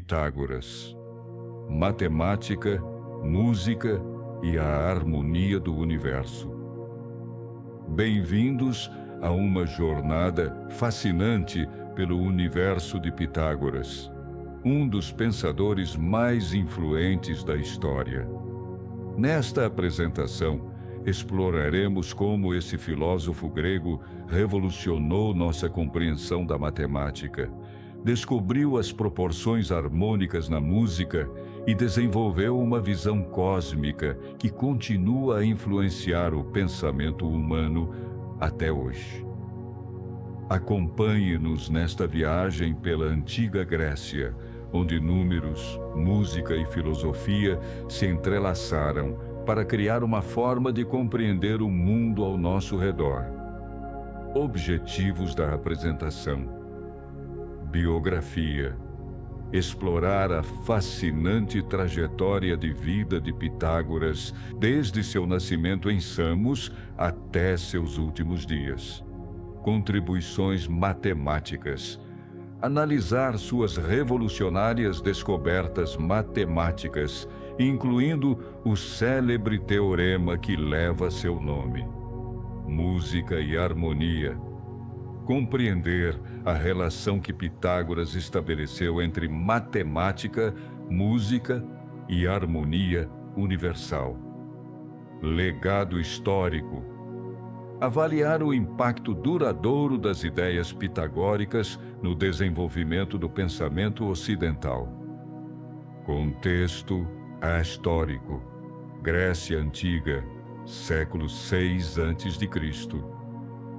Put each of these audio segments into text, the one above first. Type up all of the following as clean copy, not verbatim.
Pitágoras. Matemática, música e a harmonia do universo. Bem-vindos a uma jornada fascinante pelo universo de Pitágoras, um dos pensadores mais influentes da história. Nesta apresentação, exploraremos como esse filósofo grego revolucionou nossa compreensão da matemática, descobriu as proporções harmônicas na música e desenvolveu uma visão cósmica que continua a influenciar o pensamento humano até hoje. Acompanhe-nos nesta viagem pela antiga Grécia, onde números, música e filosofia se entrelaçaram para criar uma forma de compreender o mundo ao nosso redor. Objetivos da apresentação: biografia. Explorar a fascinante trajetória de vida de Pitágoras desde seu nascimento em Samos até seus últimos dias. Contribuições matemáticas. Analisar suas revolucionárias descobertas matemáticas, incluindo o célebre teorema que leva seu nome. Música e harmonia. Compreender a relação que Pitágoras estabeleceu entre matemática, música e harmonia universal. Legado histórico. Avaliar o impacto duradouro das ideias pitagóricas no desenvolvimento do pensamento ocidental. Contexto histórico. Grécia Antiga, século VI a.C.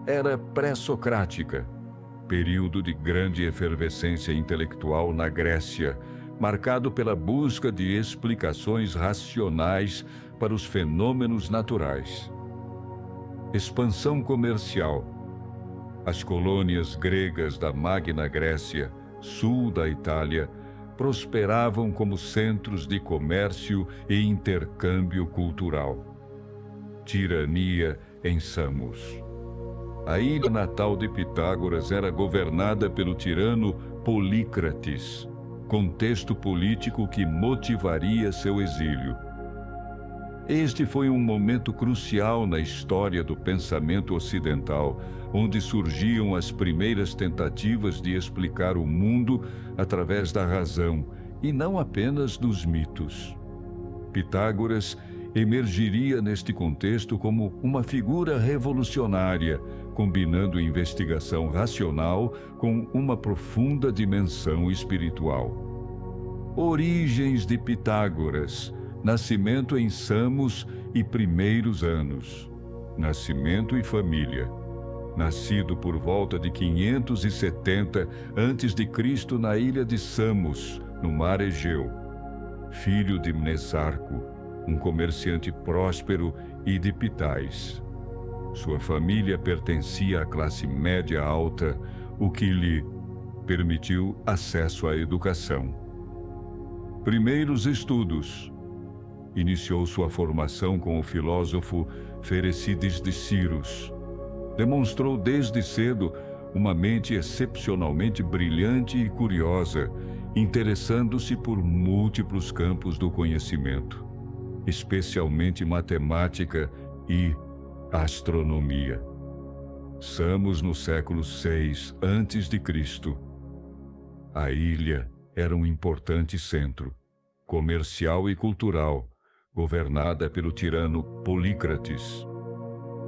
Era pré-socrática, período de grande efervescência intelectual na Grécia, marcado pela busca de explicações racionais para os fenômenos naturais. Expansão comercial. As colônias gregas da Magna Grécia, sul da Itália, prosperavam como centros de comércio e intercâmbio cultural. Tirania em Samos. A ilha natal de Pitágoras era governada pelo tirano Polícrates, contexto político que motivaria seu exílio. Este foi um momento crucial na história do pensamento ocidental, onde surgiam as primeiras tentativas de explicar o mundo através da razão e não apenas dos mitos. Pitágoras emergiria neste contexto como uma figura revolucionária, combinando investigação racional com uma profunda dimensão espiritual. Origens de Pitágoras. Nascimento em Samos e primeiros anos. Nascimento e família. Nascido por volta de 570 a.C. na ilha de Samos, no mar Egeu. Filho de Mnesarco, um comerciante próspero, e de Pitais. Sua família pertencia à classe média alta, o que lhe permitiu acesso à educação. Primeiros estudos. Iniciou sua formação com o filósofo Ferecides de Cyrus. Demonstrou desde cedo uma mente excepcionalmente brilhante e curiosa, interessando-se por múltiplos campos do conhecimento, especialmente matemática e astronomia. Samos no século VI a.C. A ilha era um importante centro comercial e cultural, governada pelo tirano Polícrates.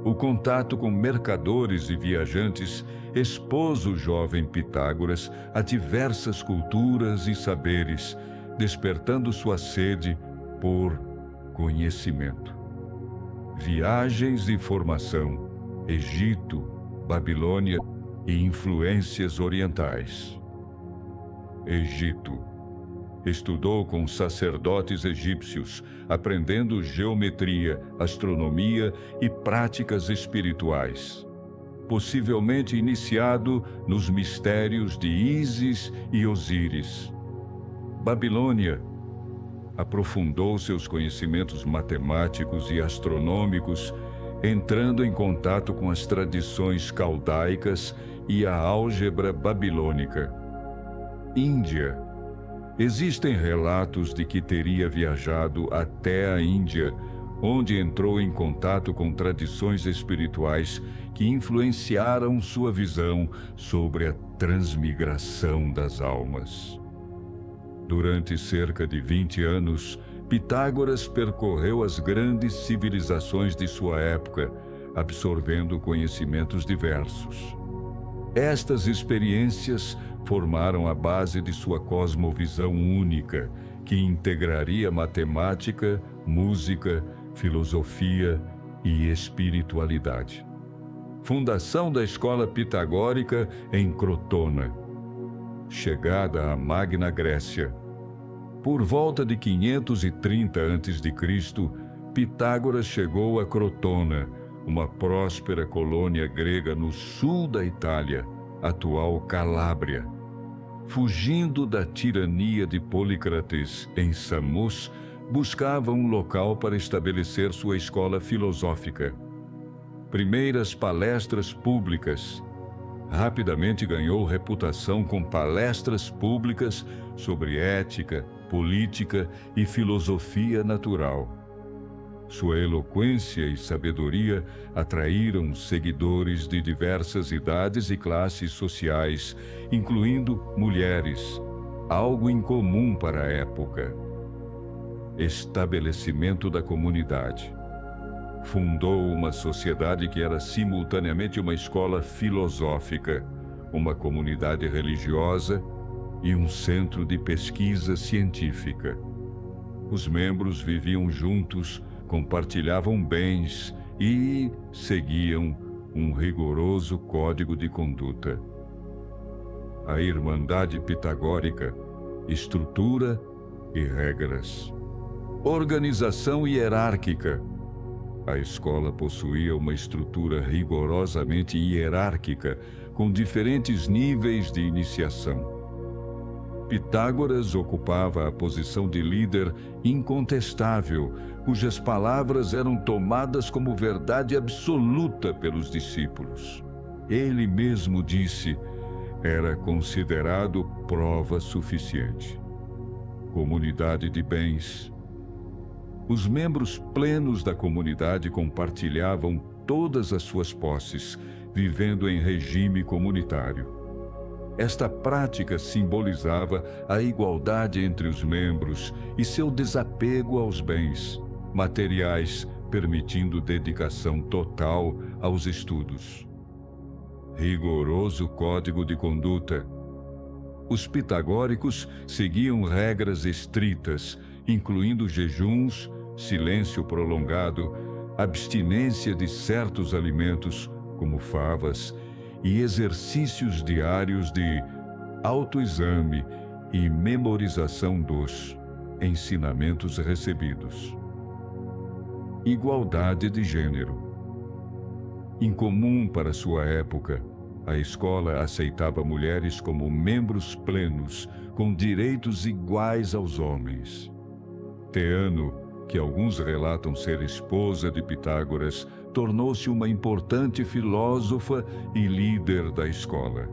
O contato com mercadores e viajantes expôs o jovem Pitágoras a diversas culturas e saberes, despertando sua sede por conhecimento. Viagens e formação, Egito, Babilônia e influências orientais. Egito. Estudou com sacerdotes egípcios, aprendendo geometria, astronomia e práticas espirituais. Possivelmente iniciado nos mistérios de Ísis e Osíris. Babilônia. Aprofundou seus conhecimentos matemáticos e astronômicos, entrando em contato com as tradições caldaicas e a álgebra babilônica. Índia. Existem relatos de que teria viajado até a Índia, onde entrou em contato com tradições espirituais que influenciaram sua visão sobre a transmigração das almas. Durante cerca de 20 anos, Pitágoras percorreu as grandes civilizações de sua época, absorvendo conhecimentos diversos. Estas experiências formaram a base de sua cosmovisão única, que integraria matemática, música, filosofia e espiritualidade. Fundação da escola pitagórica em Crotona. Chegada à Magna Grécia. Por volta de 530 a.C., Pitágoras chegou a Crotona, uma próspera colônia grega no sul da Itália, atual Calábria. Fugindo da tirania de Polícrates em Samos, buscava um local para estabelecer sua escola filosófica. Primeiras palestras públicas. Rapidamente ganhou reputação com palestras públicas sobre ética, política e filosofia natural. Sua eloquência e sabedoria atraíram seguidores de diversas idades e classes sociais, incluindo mulheres, algo incomum para a época. Estabelecimento da comunidade. Fundou uma sociedade que era simultaneamente uma escola filosófica, uma comunidade religiosa e um centro de pesquisa científica. Os membros viviam juntos, compartilhavam bens e seguiam um rigoroso código de conduta. A Irmandade Pitagórica, estrutura e regras. Organização hierárquica. A escola possuía uma estrutura rigorosamente hierárquica, com diferentes níveis de iniciação. Pitágoras ocupava a posição de líder incontestável, cujas palavras eram tomadas como verdade absoluta pelos discípulos. Ele mesmo disse, era considerado prova suficiente. Comunidade de bens. Os membros plenos da comunidade compartilhavam todas as suas posses, vivendo em regime comunitário. Esta prática simbolizava a igualdade entre os membros e seu desapego aos bens materiais, permitindo dedicação total aos estudos. Rigoroso código de conduta. Os pitagóricos seguiam regras estritas, incluindo jejuns, silêncio prolongado, abstinência de certos alimentos, como favas, e exercícios diários de autoexame e memorização dos ensinamentos recebidos. Igualdade de gênero. Incomum para sua época, a escola aceitava mulheres como membros plenos, com direitos iguais aos homens. Teano, que alguns relatam ser esposa de Pitágoras, tornou-se uma importante filósofa e líder da escola.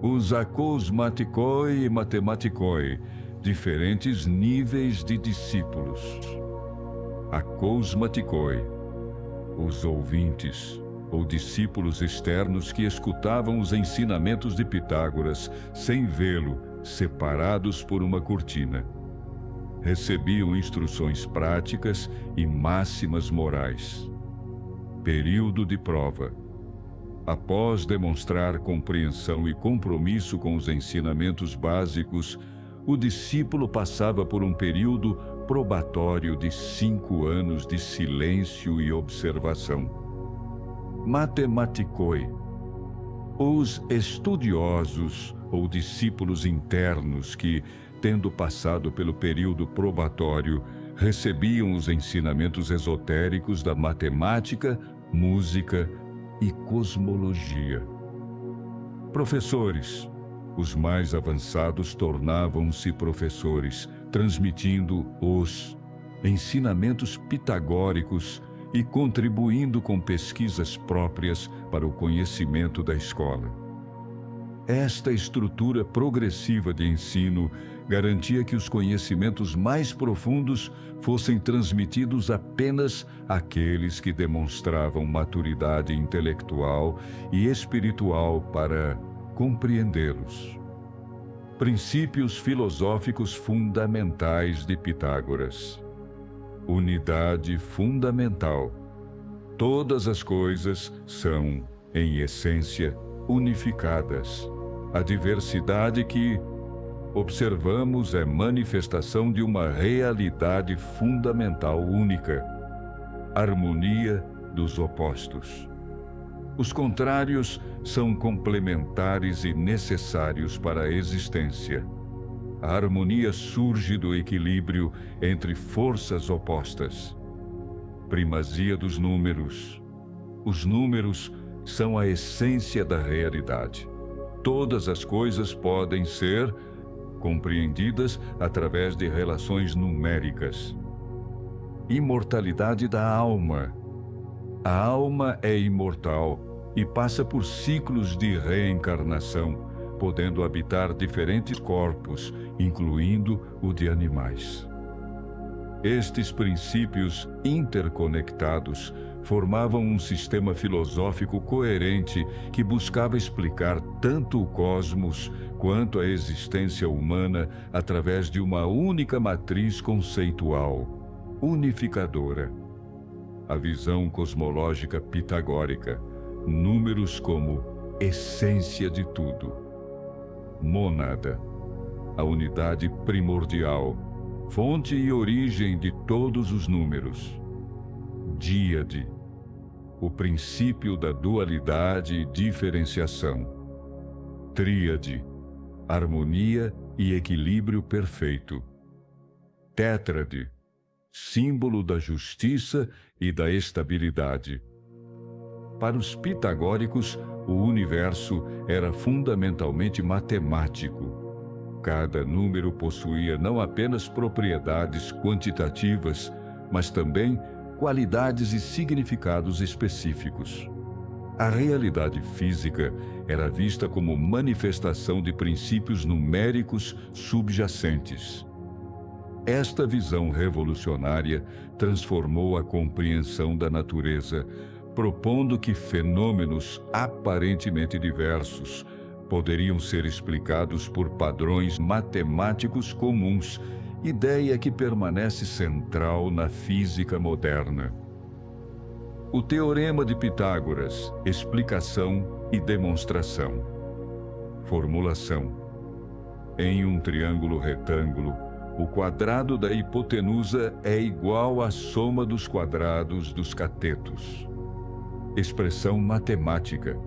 Os akosmatikoi e matematikoi, diferentes níveis de discípulos. Akosmatikoi, os ouvintes ou discípulos externos que escutavam os ensinamentos de Pitágoras sem vê-lo, separados por uma cortina. Recebiam instruções práticas e máximas morais. Período de prova. Após demonstrar compreensão e compromisso com os ensinamentos básicos, o discípulo passava por um período probatório de 5 anos de silêncio e observação. Matematikoi. Os estudiosos ou discípulos internos que, tendo passado pelo período probatório, recebiam os ensinamentos esotéricos da matemática, música e cosmologia. Professores. Os mais avançados tornavam-se professores, transmitindo os ensinamentos pitagóricos e contribuindo com pesquisas próprias para o conhecimento da escola. Esta estrutura progressiva de ensino garantia que os conhecimentos mais profundos fossem transmitidos apenas àqueles que demonstravam maturidade intelectual e espiritual para compreendê-los. Princípios filosóficos fundamentais de Pitágoras. Unidade fundamental. Todas as coisas são, em essência, unificadas. A diversidade que observamos é manifestação de uma realidade fundamental única. Harmonia dos opostos. Os contrários são complementares e necessários para a existência. A harmonia surge do equilíbrio entre forças opostas. Primazia dos números. Os números são a essência da realidade. Todas as coisas podem ser compreendidas através de relações numéricas. Imortalidade da alma. A alma é imortal e passa por ciclos de reencarnação, podendo habitar diferentes corpos, incluindo o de animais. Estes princípios interconectados formavam um sistema filosófico coerente que buscava explicar tanto o cosmos quanto a existência humana através de uma única matriz conceitual, unificadora. A visão cosmológica pitagórica, números como essência de tudo. Mônada, a unidade primordial, fonte e origem de todos os números. Díade, o princípio da dualidade e diferenciação. Tríade, harmonia e equilíbrio perfeito. Tétrade, símbolo da justiça e da estabilidade. Para os pitagóricos, o universo era fundamentalmente matemático. Cada número possuía não apenas propriedades quantitativas, mas também qualidades e significados específicos. A realidade física era vista como manifestação de princípios numéricos subjacentes. Esta visão revolucionária transformou a compreensão da natureza, propondo que fenômenos aparentemente diversos poderiam ser explicados por padrões matemáticos comuns, ideia que permanece central na física moderna. O Teorema de Pitágoras, explicação e demonstração. Formulação. Em um triângulo retângulo, o quadrado da hipotenusa é igual à soma dos quadrados dos catetos. Expressão matemática.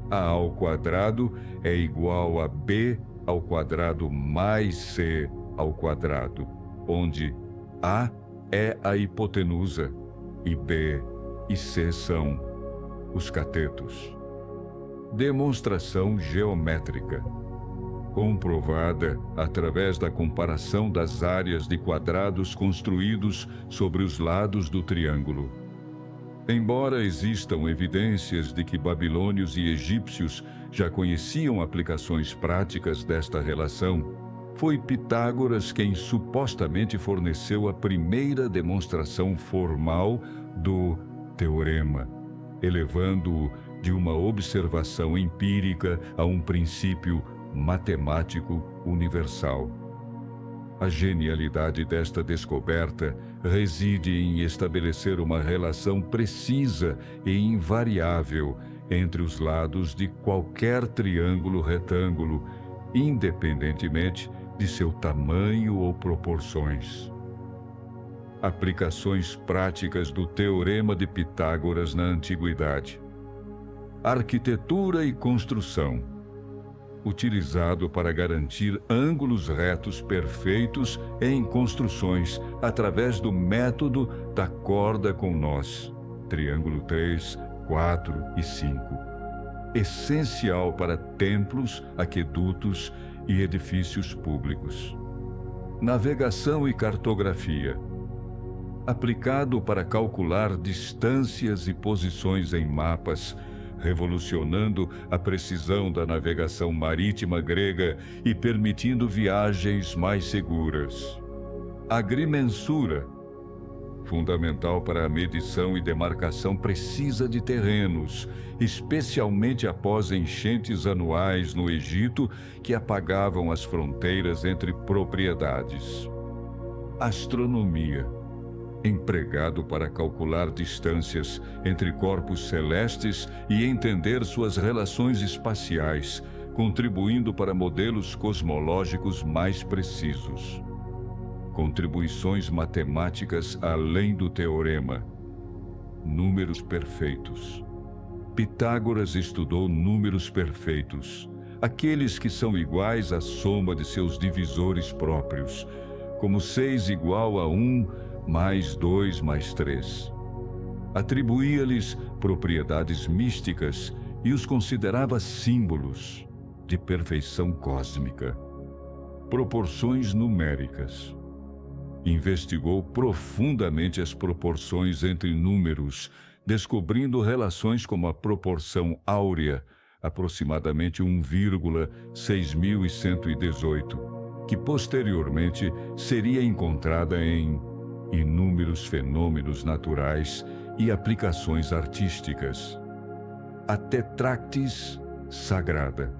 A ao quadrado é igual a B ao quadrado mais C ao quadrado, onde A é a hipotenusa e B e C são os catetos. Demonstração geométrica. Comprovada através da comparação das áreas de quadrados construídos sobre os lados do triângulo. Embora existam evidências de que babilônios e egípcios já conheciam aplicações práticas desta relação, foi Pitágoras quem supostamente forneceu a primeira demonstração formal do teorema, elevando-o de uma observação empírica a um princípio matemático universal. A genialidade desta descoberta reside em estabelecer uma relação precisa e invariável entre os lados de qualquer triângulo retângulo, independentemente de seu tamanho ou proporções. Aplicações práticas do Teorema de Pitágoras na Antiguidade. Arquitetura e construção. Utilizado para garantir ângulos retos perfeitos em construções através do método da corda com nós, triângulo 3, 4 e 5. Essencial para templos, aquedutos e edifícios públicos. Navegação e cartografia. Aplicado para calcular distâncias e posições em mapas, revolucionando a precisão da navegação marítima grega e permitindo viagens mais seguras. Agrimensura, fundamental para a medição e demarcação precisa de terrenos, especialmente após enchentes anuais no Egito que apagavam as fronteiras entre propriedades. Astronomia, empregado para calcular distâncias entre corpos celestes e entender suas relações espaciais, contribuindo para modelos cosmológicos mais precisos. Contribuições matemáticas além do teorema. Números perfeitos. Pitágoras estudou números perfeitos, aqueles que são iguais à soma de seus divisores próprios, como 6 igual a 1 mais 2 mais 3. Atribuía-lhes propriedades místicas e os considerava símbolos de perfeição cósmica. Proporções numéricas. Investigou profundamente as proporções entre números, descobrindo relações como a proporção áurea, aproximadamente 1,6118, que posteriormente seria encontrada em inúmeros fenômenos naturais e aplicações artísticas. A tetractis sagrada.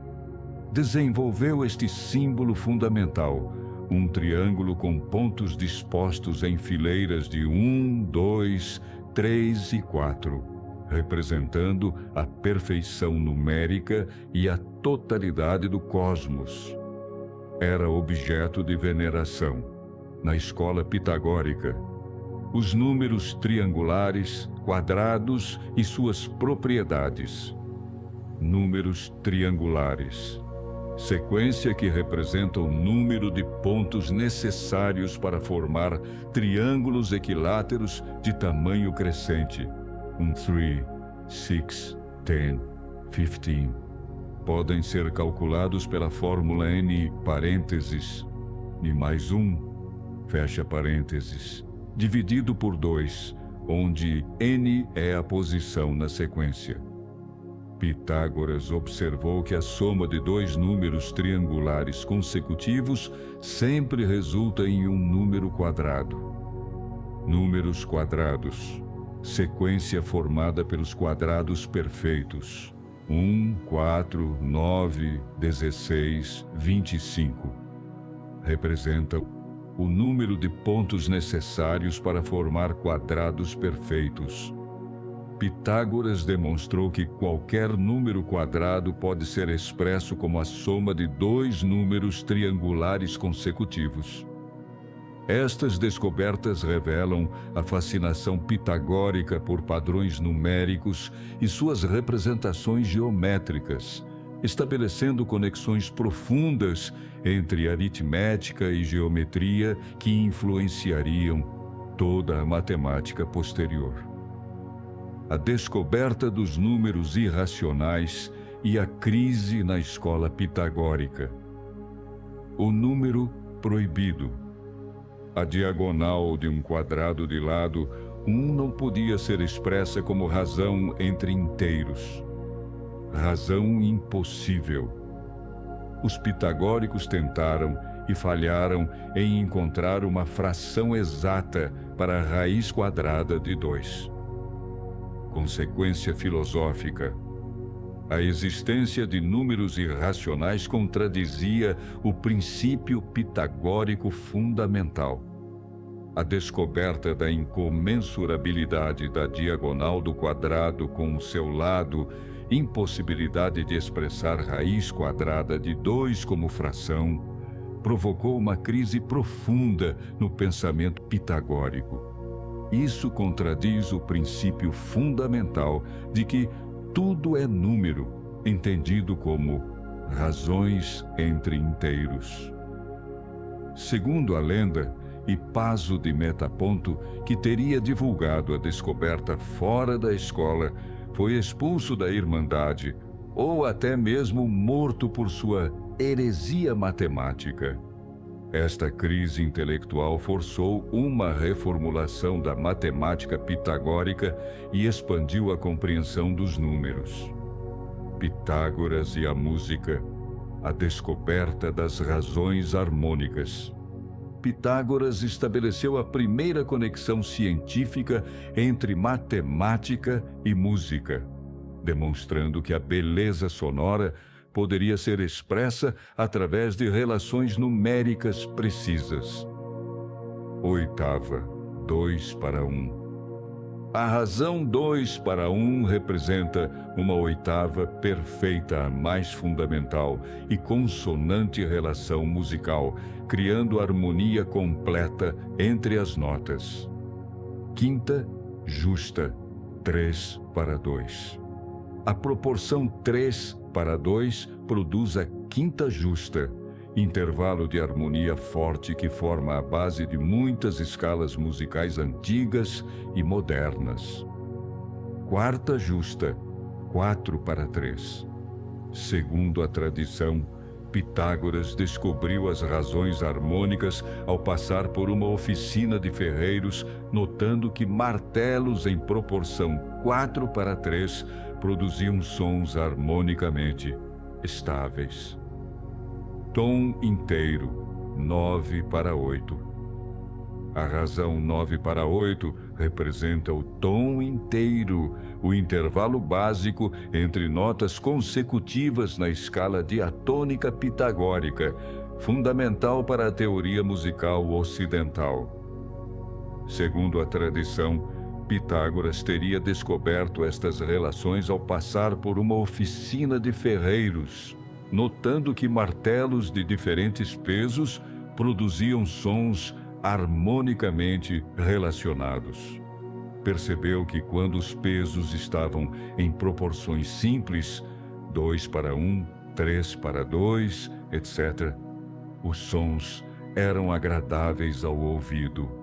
Desenvolveu este símbolo fundamental, um triângulo com pontos dispostos em fileiras de 1, 2, 3 e 4, representando a perfeição numérica e a totalidade do cosmos. Era objeto de veneração na escola pitagórica. Os números triangulares, quadrados e suas propriedades. Números triangulares. Sequência que representa o número de pontos necessários para formar triângulos equiláteros de tamanho crescente. 3, 6, 10, 15. Podem ser calculados pela fórmula n parênteses, n mais 1, fecha parênteses, dividido por 2, onde n é a posição na sequência. Pitágoras observou que a soma de 2 números triangulares consecutivos sempre resulta em um número quadrado. Números quadrados. Sequência formada pelos quadrados perfeitos. 1, 4, 9, 16, 25. Representa o número de pontos necessários para formar quadrados perfeitos. Pitágoras demonstrou que qualquer número quadrado pode ser expresso como a soma de 2 números triangulares consecutivos. Estas descobertas revelam a fascinação pitagórica por padrões numéricos e suas representações geométricas, estabelecendo conexões profundas entre aritmética e geometria que influenciariam toda a matemática posterior. A descoberta dos números irracionais e a crise na escola pitagórica. O número proibido. A diagonal de um quadrado de lado, 1 não podia ser expressa como razão entre inteiros. Razão impossível. Os pitagóricos tentaram e falharam em encontrar uma fração exata para a raiz quadrada de 2. Consequência filosófica. A existência de números irracionais contradizia o princípio pitagórico fundamental. A descoberta da incomensurabilidade da diagonal do quadrado com o seu lado, impossibilidade de expressar raiz quadrada de 2 como fração, provocou uma crise profunda no pensamento pitagórico. Isso contradiz o princípio fundamental de que tudo é número, entendido como razões entre inteiros. Segundo a lenda, Hipaso de Metaponto, que teria divulgado a descoberta fora da escola, foi expulso da Irmandade ou até mesmo morto por sua heresia matemática. Esta crise intelectual forçou uma reformulação da matemática pitagórica e expandiu a compreensão dos números. Pitágoras e a música, a descoberta das razões harmônicas. Pitágoras estabeleceu a primeira conexão científica entre matemática e música, demonstrando que a beleza sonora poderia ser expressa através de relações numéricas precisas. Oitava, 2:1. A razão 2:1 representa uma oitava perfeita, a mais fundamental e consonante relação musical, criando harmonia completa entre as notas. Quinta, justa, 3:2. A proporção 3:2 produz a quinta justa, intervalo de harmonia forte que forma a base de muitas escalas musicais antigas e modernas. Quarta justa, 4:3. Segundo a tradição, Pitágoras descobriu as razões harmônicas ao passar por uma oficina de ferreiros, notando que martelos em proporção 4:3 produziam sons harmonicamente estáveis. Tom inteiro, 9:8. A razão 9:8 representa o tom inteiro, o intervalo básico entre notas consecutivas na escala diatônica pitagórica, fundamental para a teoria musical ocidental. Segundo a tradição, Pitágoras teria descoberto estas relações ao passar por uma oficina de ferreiros, notando que martelos de diferentes pesos produziam sons harmonicamente relacionados. Percebeu que quando os pesos estavam em proporções simples, 2:1, 3:2, etc., os sons eram agradáveis ao ouvido.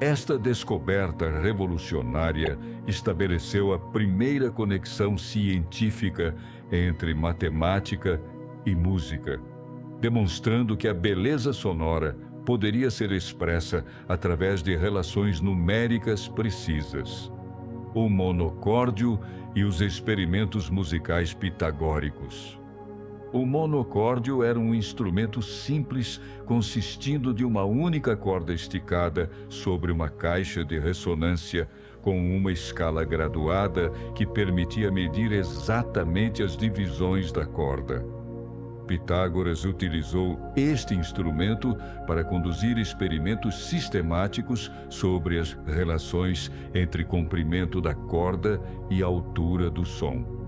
Esta descoberta revolucionária estabeleceu a primeira conexão científica entre matemática e música, demonstrando que a beleza sonora poderia ser expressa através de relações numéricas precisas. O monocórdio e os experimentos musicais pitagóricos. O monocórdio era um instrumento simples consistindo de uma única corda esticada sobre uma caixa de ressonância com uma escala graduada que permitia medir exatamente as divisões da corda. Pitágoras utilizou este instrumento para conduzir experimentos sistemáticos sobre as relações entre comprimento da corda e altura do som.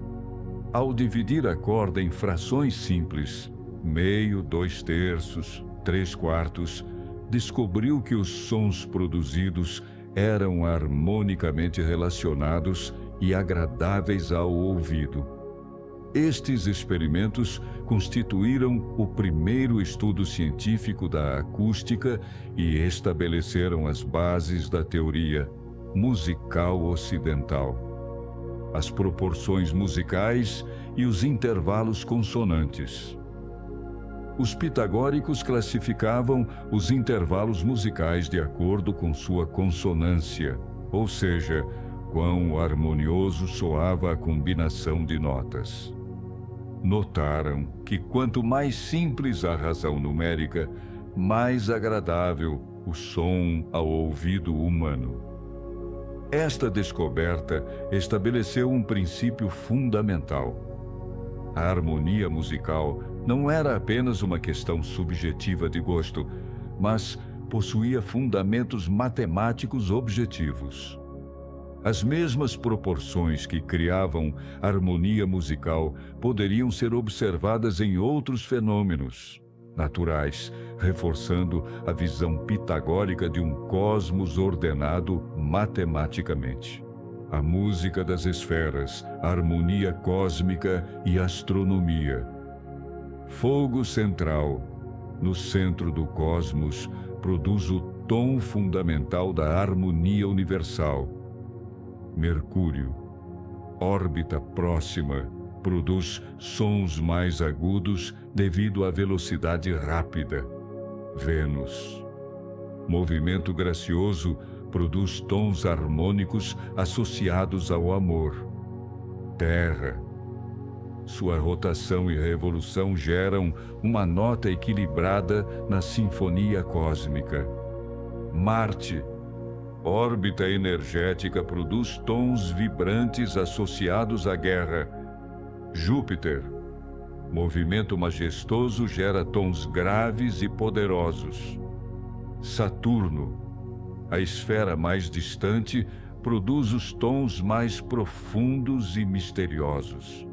Ao dividir a corda em frações simples, meio, 2/3, 3/4, descobriu que os sons produzidos eram harmonicamente relacionados e agradáveis ao ouvido. Estes experimentos constituíram o primeiro estudo científico da acústica e estabeleceram as bases da teoria musical ocidental, as proporções musicais e os intervalos consonantes. Os pitagóricos classificavam os intervalos musicais de acordo com sua consonância, ou seja, quão harmonioso soava a combinação de notas. Notaram que quanto mais simples a razão numérica, mais agradável o som ao ouvido humano. Esta descoberta estabeleceu um princípio fundamental. A harmonia musical não era apenas uma questão subjetiva de gosto, mas possuía fundamentos matemáticos objetivos. As mesmas proporções que criavam harmonia musical poderiam ser observadas em outros fenômenos naturais, reforçando a visão pitagórica de um cosmos ordenado matematicamente. A música das esferas, a harmonia cósmica e astronomia. Fogo central, no centro do cosmos, produz o tom fundamental da harmonia universal. Mercúrio, órbita próxima, produz sons mais agudos devido à velocidade rápida. Vênus, movimento gracioso, produz tons harmônicos associados ao amor. Terra, Sua rotação e revolução geram uma nota equilibrada na sinfonia cósmica. Marte, órbita energética, produz tons vibrantes associados à guerra. Júpiter, movimento majestoso, gera tons graves e poderosos. Saturno, a esfera mais distante, produz os tons mais profundos e misteriosos.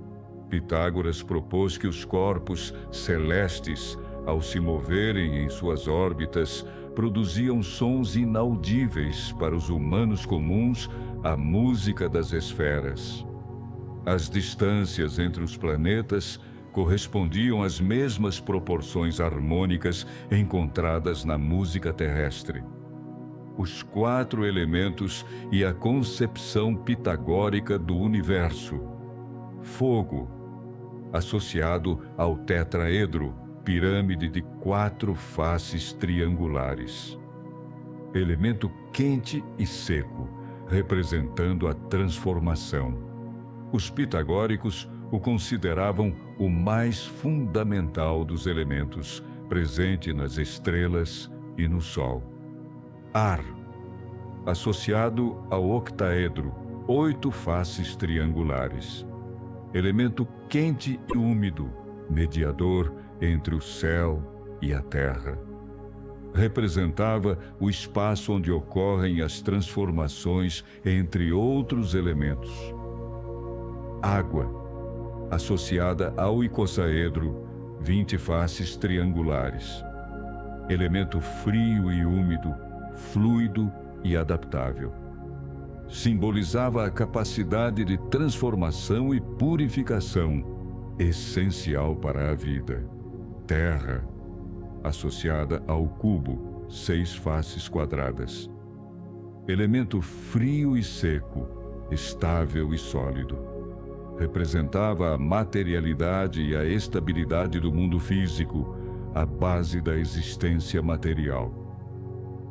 Pitágoras propôs que os corpos celestes, ao se moverem em suas órbitas, produziam sons inaudíveis para os humanos comuns, a música das esferas. As distâncias entre os planetas correspondiam às mesmas proporções harmônicas encontradas na música terrestre. Os 4 elementos e a concepção pitagórica do universo. Fogo, associado ao tetraedro, pirâmide de 4 faces triangulares. Elemento quente e seco, representando a transformação. Os pitagóricos o consideravam o mais fundamental dos elementos, presente nas estrelas e no Sol. Ar, associado ao octaedro, 8 faces triangulares. Elemento quente e úmido, mediador entre o céu e a terra. Representava o espaço onde ocorrem as transformações entre outros elementos. Água, associada ao icosaedro, 20 faces triangulares. Elemento frio e úmido, fluido e adaptável. Simbolizava a capacidade de transformação e purificação, essencial para a vida. Terra, associada ao cubo, 6 faces quadradas. Elemento frio e seco, estável e sólido. Representava a materialidade e a estabilidade do mundo físico, a base da existência material.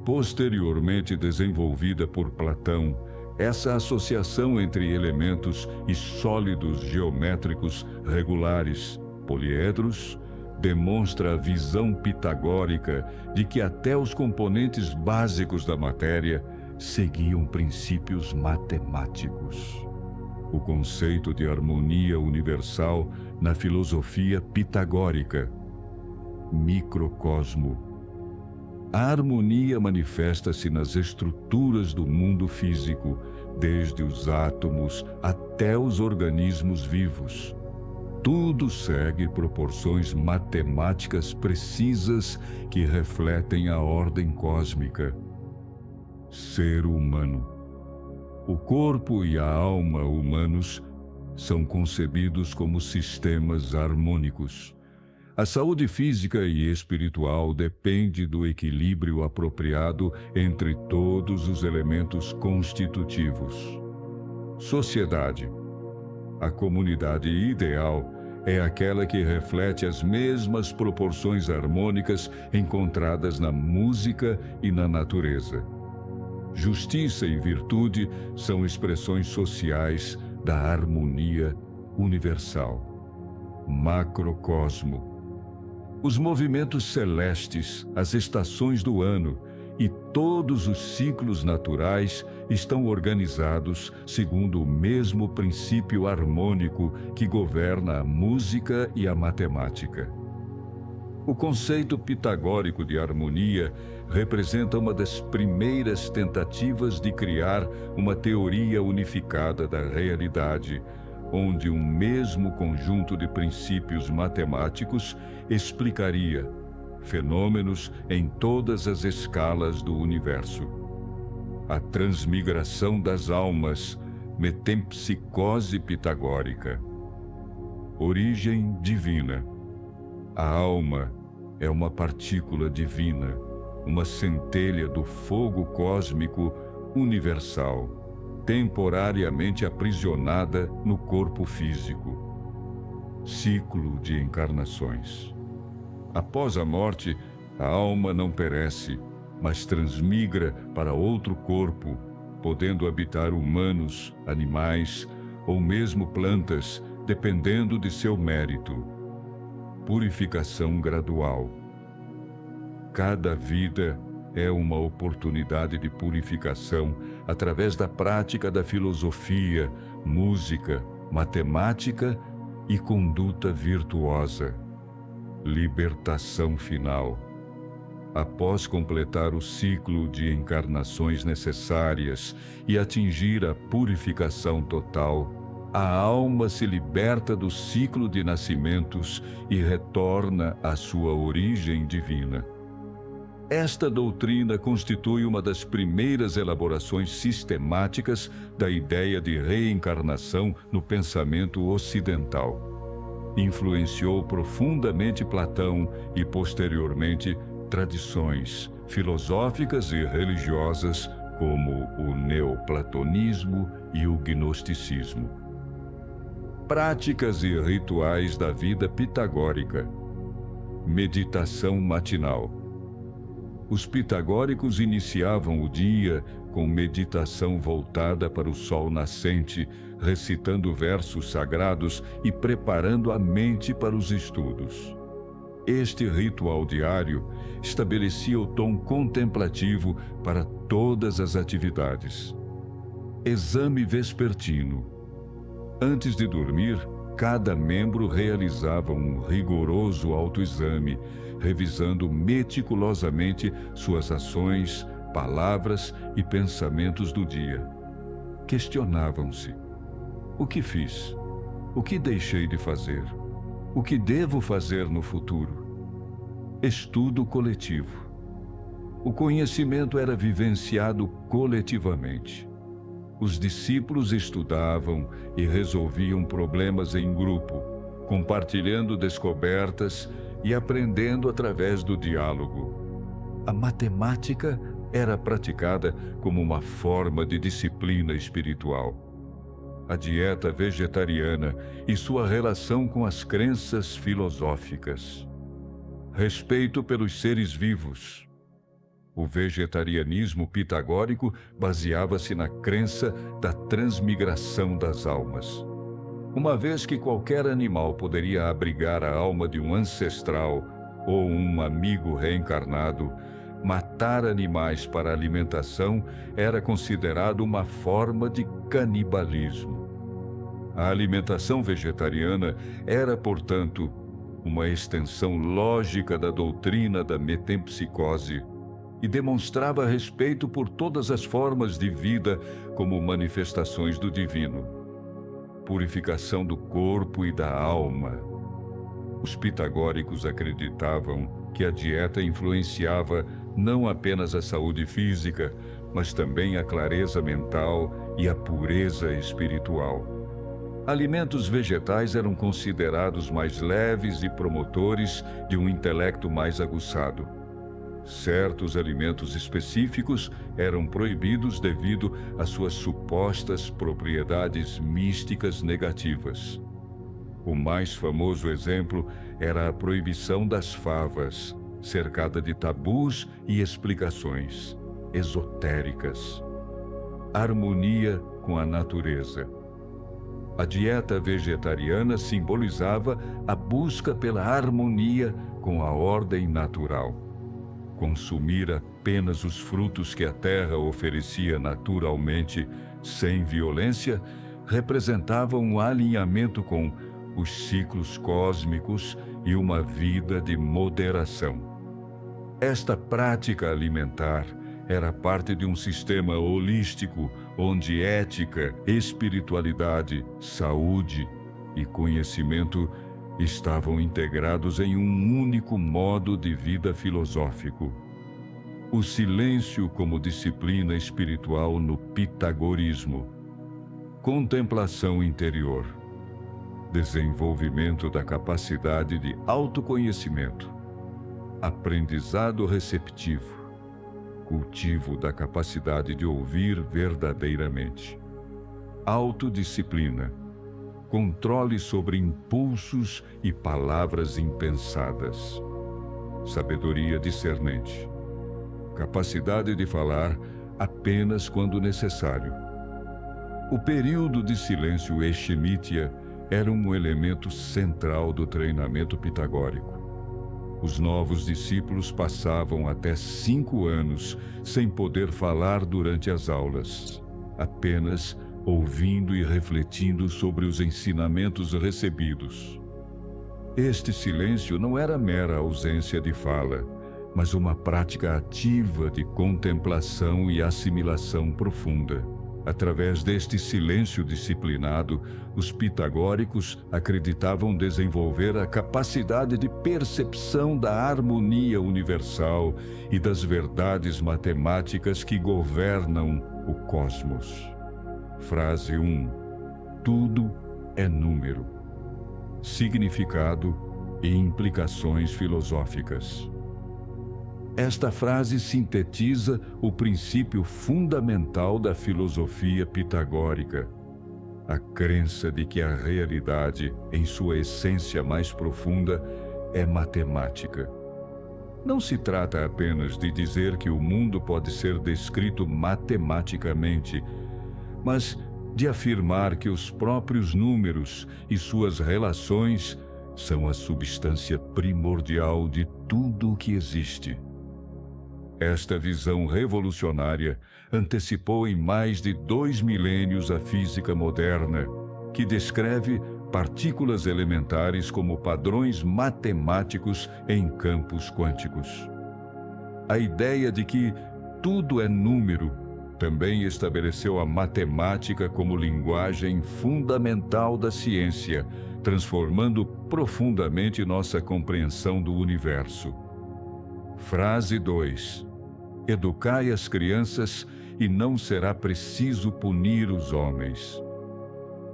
Posteriormente desenvolvida por Platão, essa associação entre elementos e sólidos geométricos regulares, poliedros, demonstra a visão pitagórica de que até os componentes básicos da matéria seguiam princípios matemáticos. O conceito de harmonia universal na filosofia pitagórica. Microcosmo. A harmonia manifesta-se nas estruturas do mundo físico, desde os átomos até os organismos vivos. Tudo segue proporções matemáticas precisas que refletem a ordem cósmica. Ser humano. O corpo e a alma humanos são concebidos como sistemas harmônicos. A saúde física e espiritual depende do equilíbrio apropriado entre todos os elementos constitutivos. Sociedade. A comunidade ideal é aquela que reflete as mesmas proporções harmônicas encontradas na música e na natureza. Justiça e virtude são expressões sociais da harmonia universal. Macrocosmo. Os movimentos celestes, as estações do ano e todos os ciclos naturais estão organizados segundo o mesmo princípio harmônico que governa a música e a matemática. O conceito pitagórico de harmonia representa uma das primeiras tentativas de criar uma teoria unificada da realidade, onde um mesmo conjunto de princípios matemáticos explicaria fenômenos em todas as escalas do universo. A transmigração das almas, metempsicose pitagórica. Origem divina. A alma é uma partícula divina, uma centelha do fogo cósmico universal, temporariamente aprisionada no corpo físico. Ciclo de encarnações. Após a morte, a alma não perece, mas transmigra para outro corpo, podendo habitar humanos, animais ou mesmo plantas, dependendo de seu mérito. Purificação gradual. Cada vida é uma oportunidade de purificação através da prática da filosofia, música, matemática e conduta virtuosa. Libertação final. Após completar o ciclo de encarnações necessárias e atingir a purificação total, a alma se liberta do ciclo de nascimentos e retorna à sua origem divina. Esta doutrina constitui uma das primeiras elaborações sistemáticas da ideia de reencarnação no pensamento ocidental. Influenciou profundamente Platão e, posteriormente, tradições filosóficas e religiosas como o neoplatonismo e o gnosticismo. Práticas e rituais da vida pitagórica. Meditação matinal. Os pitagóricos iniciavam o dia com meditação voltada para o sol nascente, recitando versos sagrados e preparando a mente para os estudos. Este ritual diário estabelecia o tom contemplativo para todas as atividades. Exame vespertino. Antes de dormir, cada membro realizava um rigoroso autoexame, revisando meticulosamente suas ações, palavras e pensamentos do dia. Questionavam-se: o que fiz? O que deixei de fazer? O que devo fazer no futuro? Estudo coletivo. O conhecimento era vivenciado coletivamente. Os discípulos estudavam e resolviam problemas em grupo, compartilhando descobertas e aprendendo através do diálogo. A matemática era praticada como uma forma de disciplina espiritual. A dieta vegetariana e sua relação com as crenças filosóficas. Respeito pelos seres vivos. O vegetarianismo pitagórico baseava-se na crença da transmigração das almas. Uma vez que qualquer animal poderia abrigar a alma de um ancestral ou um amigo reencarnado, matar animais para alimentação era considerado uma forma de canibalismo. A alimentação vegetariana era, portanto, uma extensão lógica da doutrina da metempsicose e demonstrava respeito por todas as formas de vida como manifestações do divino. Purificação do corpo e da alma. Os pitagóricos acreditavam que a dieta influenciava não apenas a saúde física, mas também a clareza mental e a pureza espiritual. Alimentos vegetais eram considerados mais leves e promotores de um intelecto mais aguçado. Certos alimentos específicos eram proibidos devido às suas supostas propriedades místicas negativas. O mais famoso exemplo era a proibição das favas, cercada de tabus e explicações esotéricas. Harmonia com a natureza. A dieta vegetariana simbolizava a busca pela harmonia com a ordem natural. Consumir apenas os frutos que a terra oferecia naturalmente, sem violência, representava um alinhamento com os ciclos cósmicos e uma vida de moderação. Esta prática alimentar era parte de um sistema holístico onde ética, espiritualidade, saúde e conhecimento estavam integrados em um único modo de vida filosófico. O silêncio como disciplina espiritual no pitagorismo. Contemplação interior. Desenvolvimento da capacidade de autoconhecimento. Aprendizado receptivo. Cultivo da capacidade de ouvir verdadeiramente. Autodisciplina. Controle sobre impulsos e palavras impensadas. Sabedoria discernente. Capacidade de falar apenas quando necessário. O período de silêncio Eshemítia era um elemento central do treinamento pitagórico. Os novos discípulos passavam até 5 anos sem poder falar durante as aulas, apenas ouvindo e refletindo sobre os ensinamentos recebidos. Este silêncio não era mera ausência de fala, mas uma prática ativa de contemplação e assimilação profunda. Através deste silêncio disciplinado, os pitagóricos acreditavam desenvolver a capacidade de percepção da harmonia universal e das verdades matemáticas que governam o cosmos. Frase 1. Tudo é número. Significado e implicações filosóficas. Esta frase sintetiza o princípio fundamental da filosofia pitagórica, a crença de que a realidade, em sua essência mais profunda, é matemática. Não se trata apenas de dizer que o mundo pode ser descrito matematicamente, mas de afirmar que os próprios números e suas relações são a substância primordial de tudo o que existe. Esta visão revolucionária antecipou em mais de 2 milênios a física moderna, que descreve partículas elementares como padrões matemáticos em campos quânticos. A ideia de que tudo é número também estabeleceu a matemática como linguagem fundamental da ciência, transformando profundamente nossa compreensão do universo. Frase 2. Educai as crianças e não será preciso punir os homens.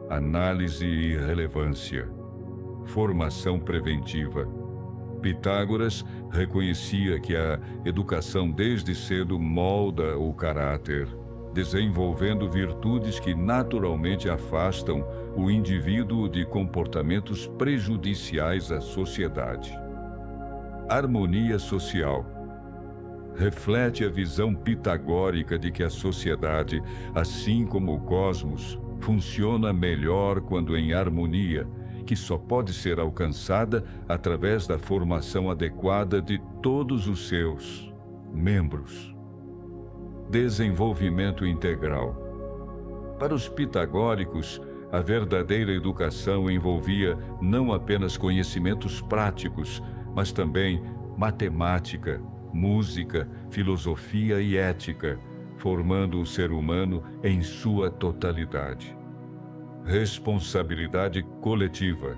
Análise e relevância. Formação preventiva. Pitágoras reconhecia que a educação desde cedo molda o caráter, desenvolvendo virtudes que naturalmente afastam o indivíduo de comportamentos prejudiciais à sociedade. Harmonia social. Reflete a visão pitagórica de que a sociedade, assim como o cosmos, funciona melhor quando em harmonia, que só pode ser alcançada através da formação adequada de todos os seus membros. Desenvolvimento integral. Para os pitagóricos, a verdadeira educação envolvia não apenas conhecimentos práticos, mas também matemática, música, filosofia e ética, formando o ser humano em sua totalidade. Responsabilidade coletiva.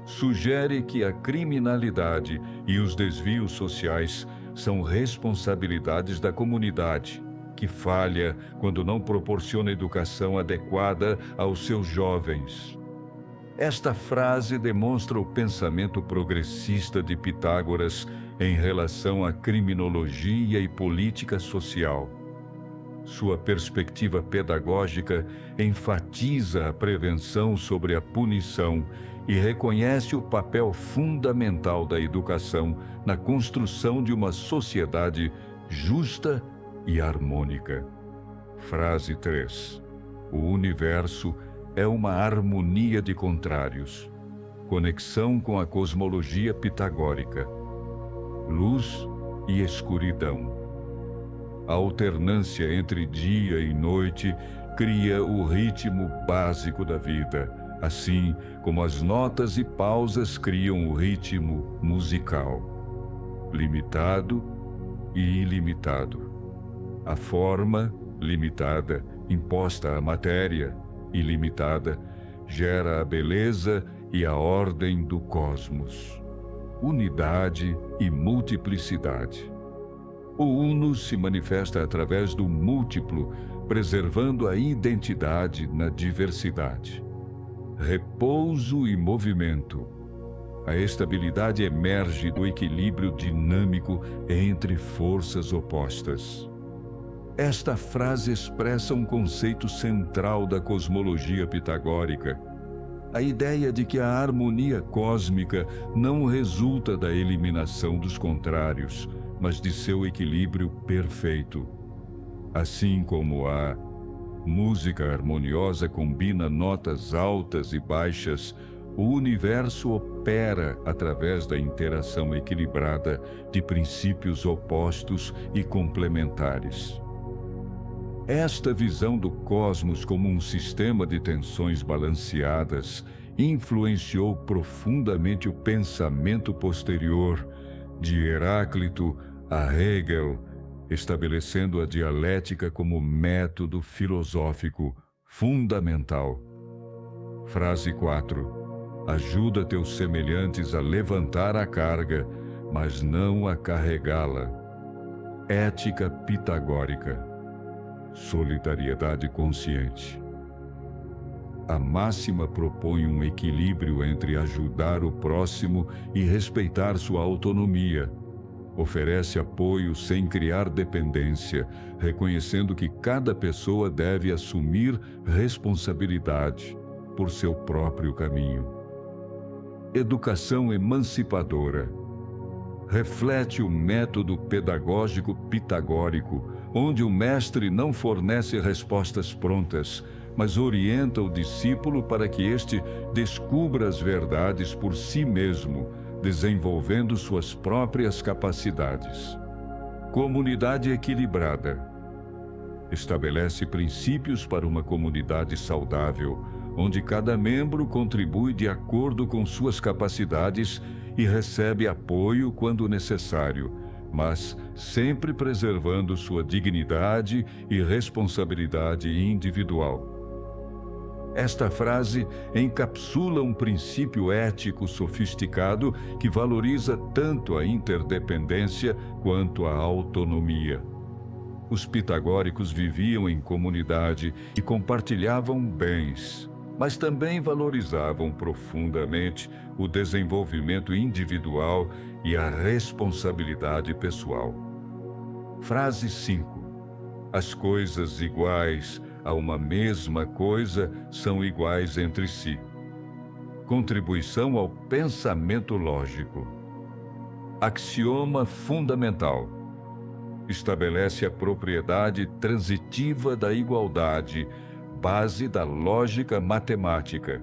Sugere que a criminalidade e os desvios sociais são responsabilidades da comunidade, que falha quando não proporciona educação adequada aos seus jovens. Esta frase demonstra o pensamento progressista de Pitágoras em relação à criminologia e política social. Sua perspectiva pedagógica enfatiza a prevenção sobre a punição e reconhece o papel fundamental da educação na construção de uma sociedade justa e harmônica. Frase 3. O universo é uma harmonia de contrários. Conexão com a cosmologia pitagórica. Luz e escuridão. A alternância entre dia e noite cria o ritmo básico da vida, assim como as notas e pausas criam o ritmo musical. Limitado e ilimitado. A forma, limitada, imposta à matéria, ilimitada, gera a beleza e a ordem do cosmos. Unidade e multiplicidade. O uno se manifesta através do múltiplo, preservando a identidade na diversidade. Repouso e movimento. A estabilidade emerge do equilíbrio dinâmico entre forças opostas. Esta frase expressa um conceito central da cosmologia pitagórica. A ideia de que a harmonia cósmica não resulta da eliminação dos contrários, mas de seu equilíbrio perfeito. Assim como a música harmoniosa combina notas altas e baixas, o universo opera através da interação equilibrada de princípios opostos e complementares. Esta visão do cosmos como um sistema de tensões balanceadas influenciou profundamente o pensamento posterior, de Heráclito a Hegel, estabelecendo a dialética como método filosófico fundamental. Frase 4. Ajuda teus semelhantes a levantar a carga, mas não a carregá-la. Ética pitagórica. Solidariedade consciente. A máxima propõe um equilíbrio entre ajudar o próximo e respeitar sua autonomia. Oferece apoio sem criar dependência, reconhecendo que cada pessoa deve assumir responsabilidade por seu próprio caminho. Educação emancipadora. Reflete o método pedagógico pitagórico, onde o mestre não fornece respostas prontas, mas orienta o discípulo para que este descubra as verdades por si mesmo, desenvolvendo suas próprias capacidades. Comunidade equilibrada. Estabelece princípios para uma comunidade saudável, onde cada membro contribui de acordo com suas capacidades e recebe apoio quando necessário, mas sempre preservando sua dignidade e responsabilidade individual. Esta frase encapsula um princípio ético sofisticado que valoriza tanto a interdependência quanto a autonomia. Os pitagóricos viviam em comunidade e compartilhavam bens, mas também valorizavam profundamente o desenvolvimento individual e a responsabilidade pessoal. Frase 5. As coisas iguais a uma mesma coisa são iguais entre si. Contribuição ao pensamento lógico. Axioma fundamental. Estabelece a propriedade transitiva da igualdade, base da lógica matemática,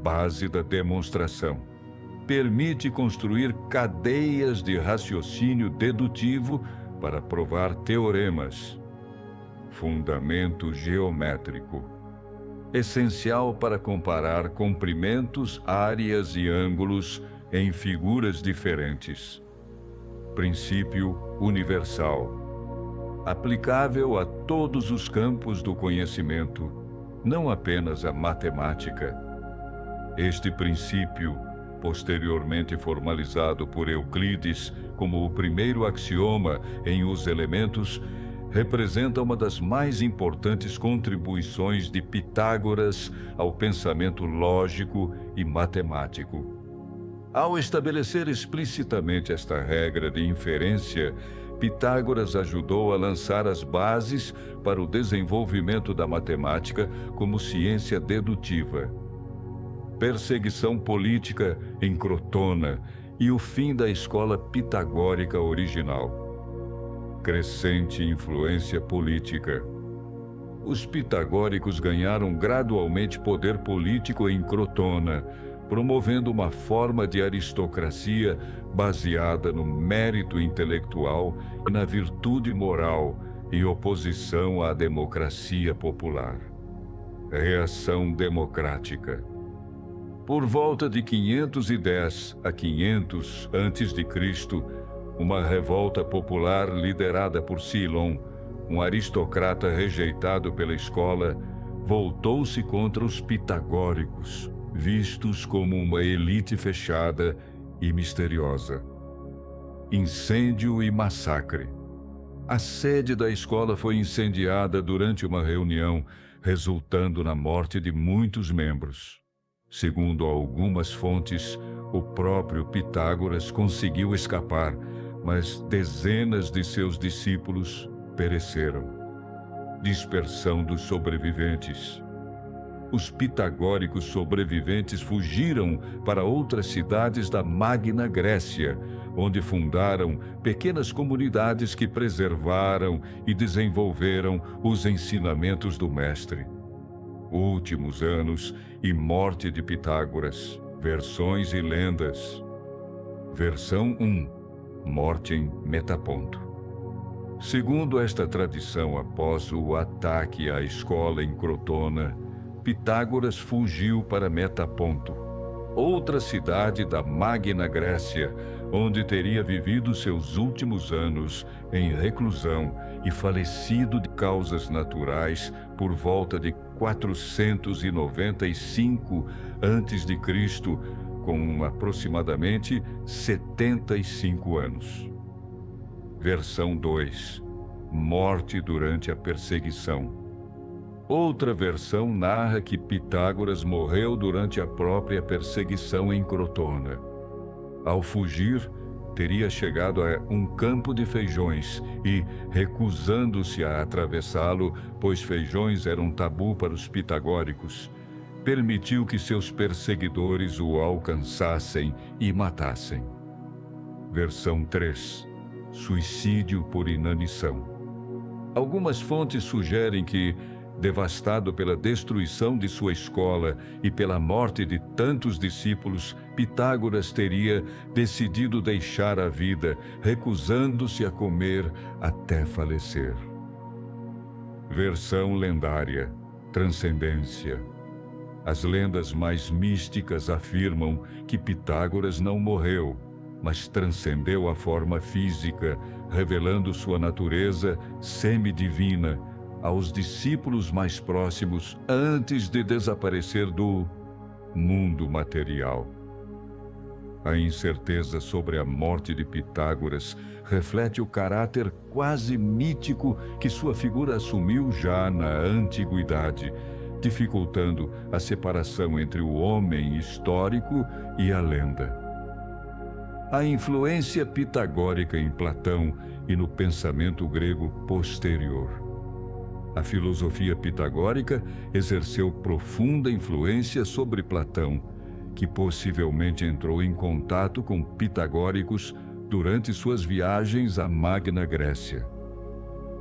base da demonstração. Permite construir cadeias de raciocínio dedutivo para provar teoremas. Fundamento geométrico. Essencial para comparar comprimentos, áreas e ângulos em figuras diferentes. Princípio universal. Aplicável a todos os campos do conhecimento, não apenas a matemática. Este princípio, posteriormente formalizado por Euclides como o primeiro axioma em Os Elementos, representa uma das mais importantes contribuições de Pitágoras ao pensamento lógico e matemático. Ao estabelecer explicitamente esta regra de inferência, Pitágoras ajudou a lançar as bases para o desenvolvimento da matemática como ciência dedutiva. Perseguição política em Crotona e o fim da escola pitagórica original. Crescente influência política. Os pitagóricos ganharam gradualmente poder político em Crotona, promovendo uma forma de aristocracia baseada no mérito intelectual e na virtude moral, em oposição à democracia popular. Reação democrática. Por volta de 510 a 500 a.C., uma revolta popular liderada por Cílon, um aristocrata rejeitado pela escola, voltou-se contra os pitagóricos, vistos como uma elite fechada e misteriosa. Incêndio e massacre. A sede da escola foi incendiada durante uma reunião, resultando na morte de muitos membros. Segundo algumas fontes, o próprio Pitágoras conseguiu escapar, mas dezenas de seus discípulos pereceram. Dispersão dos sobreviventes. os pitagóricos sobreviventes fugiram para outras cidades da Magna Grécia, onde fundaram pequenas comunidades que preservaram e desenvolveram os ensinamentos do mestre. Últimos anos e morte de Pitágoras, versões e lendas. Versão 1. Morte em Metaponto. Segundo esta tradição, após o ataque à escola em Crotona, Pitágoras fugiu para Metaponto, outra cidade da Magna Grécia, onde teria vivido seus últimos anos em reclusão e falecido de causas naturais por volta de 495 a.C., com aproximadamente 75 anos. Versão 2. Morte durante a perseguição. Outra versão narra que Pitágoras morreu durante a própria perseguição em Crotona. Ao fugir, teria chegado a um campo de feijões e, recusando-se a atravessá-lo, pois feijões eram tabu para os pitagóricos, permitiu que seus perseguidores o alcançassem e matassem. Versão 3. Suicídio por inanição. Algumas fontes sugerem que, devastado pela destruição de sua escola e pela morte de tantos discípulos, Pitágoras teria decidido deixar a vida, recusando-se a comer até falecer. Versão lendária. Transcendência. As lendas mais místicas afirmam que Pitágoras não morreu, mas transcendeu a forma física, revelando sua natureza semidivina aos discípulos mais próximos antes de desaparecer do mundo material. A incerteza sobre a morte de Pitágoras reflete o caráter quase mítico que sua figura assumiu já na antiguidade, dificultando a separação entre o homem histórico e a lenda. A influência pitagórica em Platão e no pensamento grego posterior. A filosofia pitagórica exerceu profunda influência sobre Platão, que possivelmente entrou em contato com pitagóricos durante suas viagens à Magna Grécia.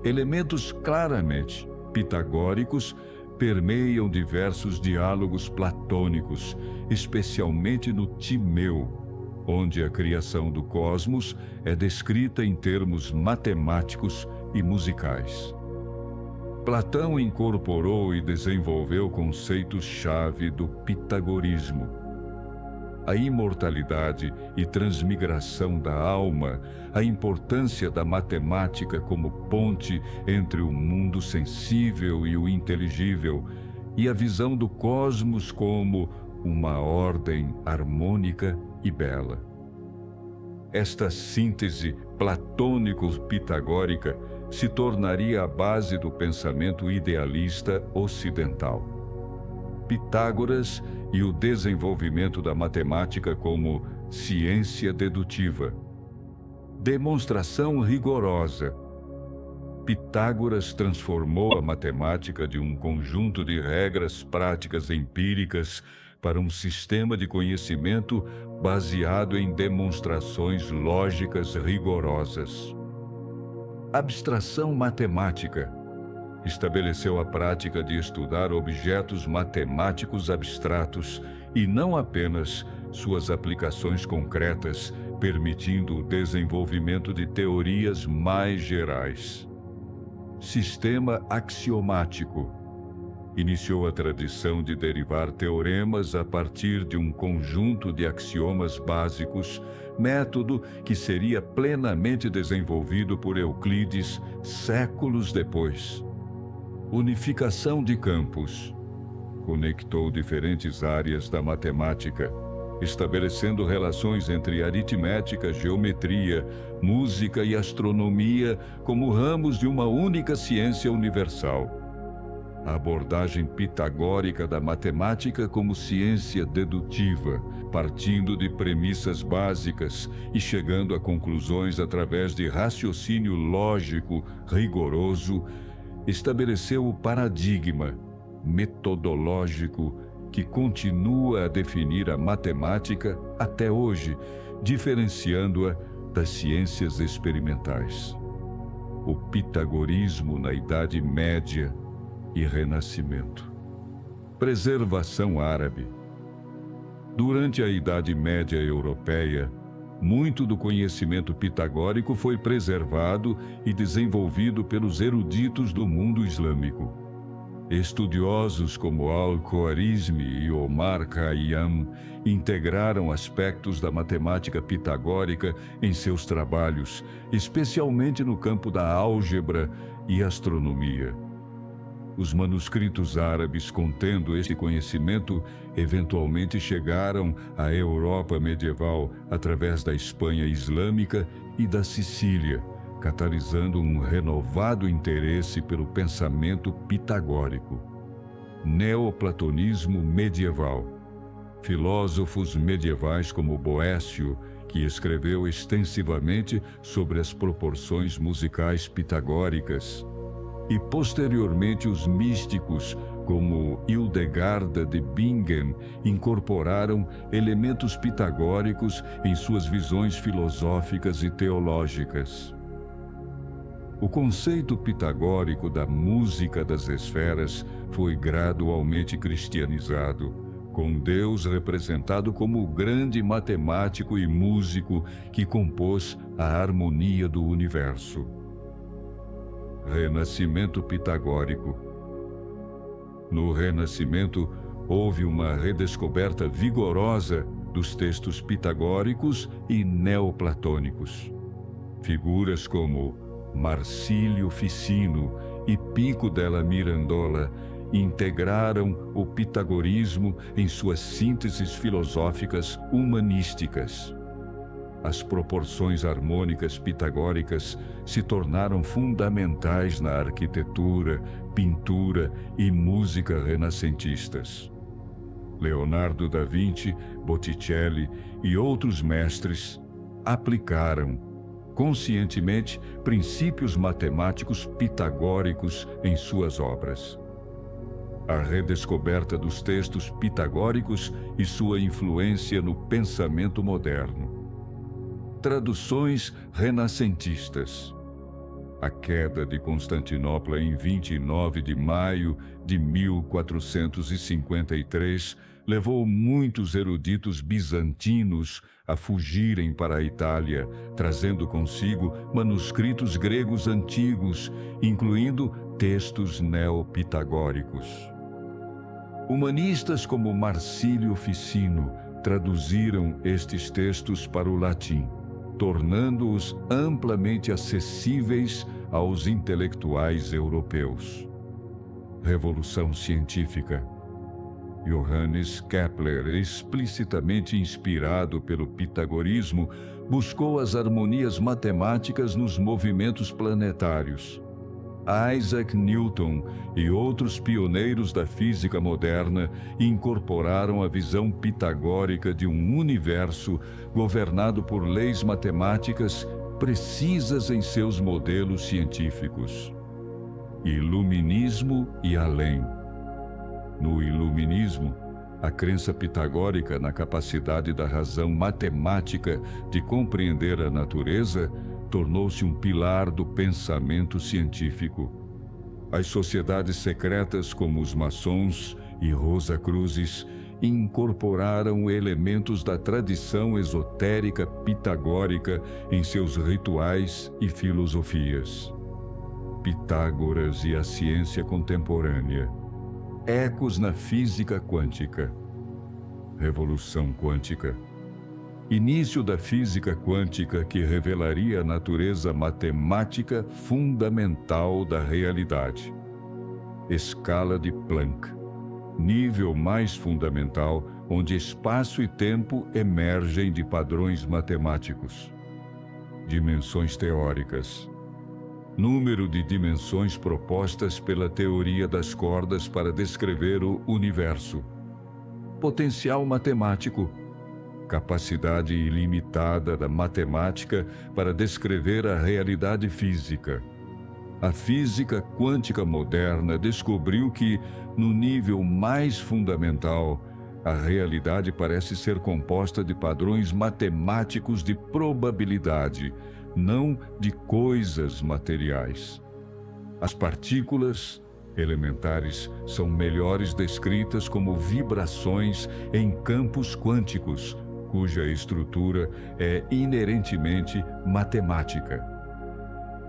Elementos claramente pitagóricos permeiam diversos diálogos platônicos, especialmente no Timeu, onde a criação do cosmos é descrita em termos matemáticos e musicais. Platão incorporou e desenvolveu conceitos-chave do pitagorismo. A imortalidade e transmigração da alma, a importância da matemática como ponte entre o mundo sensível e o inteligível, e a visão do cosmos como uma ordem harmônica e bela. Esta síntese platônico-pitagórica se tornaria a base do pensamento idealista ocidental. Pitágoras e o desenvolvimento da matemática como ciência dedutiva. Demonstração rigorosa. Pitágoras transformou a matemática de um conjunto de regras práticas empíricas para um sistema de conhecimento baseado em demonstrações lógicas rigorosas. Abstração matemática. Estabeleceu a prática de estudar objetos matemáticos abstratos e não apenas suas aplicações concretas, permitindo o desenvolvimento de teorias mais gerais. Sistema axiomático. Iniciou a tradição de derivar teoremas a partir de um conjunto de axiomas básicos, método que seria plenamente desenvolvido por Euclides séculos depois. Unificação de campos. Conectou diferentes áreas da matemática, estabelecendo relações entre aritmética, geometria, música e astronomia como ramos de uma única ciência universal. A abordagem pitagórica da matemática como ciência dedutiva, partindo de premissas básicas e chegando a conclusões através de raciocínio lógico rigoroso, estabeleceu o paradigma, metodológico que continua a definir a matemática até hoje, diferenciando-a das ciências experimentais. O pitagorismo na Idade Média e Renascimento. Preservação árabe. Durante a Idade Média europeia, muito do conhecimento pitagórico foi preservado e desenvolvido pelos eruditos do mundo islâmico. Estudiosos como Al-Khwarizmi e Omar Khayyam integraram aspectos da matemática pitagórica em seus trabalhos, especialmente no campo da álgebra e astronomia. Os manuscritos árabes contendo este conhecimento eventualmente chegaram à Europa medieval através da Espanha islâmica e da Sicília, catalisando um renovado interesse pelo pensamento pitagórico. Neoplatonismo medieval. Filósofos medievais como Boécio, que escreveu extensivamente sobre as proporções musicais pitagóricas, e posteriormente os místicos, como Hildegarda de Bingen, incorporaram elementos pitagóricos em suas visões filosóficas e teológicas. O conceito pitagórico da música das esferas foi gradualmente cristianizado, com Deus representado como o grande matemático e músico que compôs a harmonia do universo. Renascimento pitagórico. No Renascimento, houve uma redescoberta vigorosa dos textos pitagóricos e neoplatônicos. Figuras como Marcílio Ficino e Pico della Mirandola integraram o pitagorismo em suas sínteses filosóficas humanísticas. As proporções harmônicas pitagóricas se tornaram fundamentais na arquitetura, pintura e música renascentistas. Leonardo da Vinci, Botticelli e outros mestres aplicaram conscientemente princípios matemáticos pitagóricos em suas obras. A redescoberta dos textos pitagóricos e sua influência no pensamento moderno. Traduções renascentistas. A queda de Constantinopla em 29 de maio de 1453 levou muitos eruditos bizantinos a fugirem para a Itália, trazendo consigo manuscritos gregos antigos, incluindo textos neopitagóricos. Humanistas como Marcílio Ficino traduziram estes textos para o latim, tornando-os amplamente acessíveis aos intelectuais europeus. Revolução científica. Johannes Kepler, explicitamente inspirado pelo pitagorismo, buscou as harmonias matemáticas nos movimentos planetários. Isaac Newton e outros pioneiros da física moderna incorporaram a visão pitagórica de um universo governado por leis matemáticas precisas em seus modelos científicos. Iluminismo e além. No iluminismo, a crença pitagórica na capacidade da razão matemática de compreender a natureza tornou-se um pilar do pensamento científico. As sociedades secretas como os maçons e Rosacruzes incorporaram elementos da tradição esotérica pitagórica em seus rituais e filosofias. Pitágoras e a ciência contemporânea. Ecos na física quântica. Revolução quântica. Início da física quântica que revelaria a natureza matemática fundamental da realidade. Escala de Planck. Nível mais fundamental onde espaço e tempo emergem de padrões matemáticos. Dimensões teóricas. Número de dimensões propostas pela teoria das cordas para descrever o universo. Potencial matemático. Capacidade ilimitada da matemática para descrever a realidade física. A física quântica moderna descobriu que, no nível mais fundamental, a realidade parece ser composta de padrões matemáticos de probabilidade, não de coisas materiais. As partículas elementares são melhores descritas como vibrações em campos quânticos, cuja estrutura é inerentemente matemática.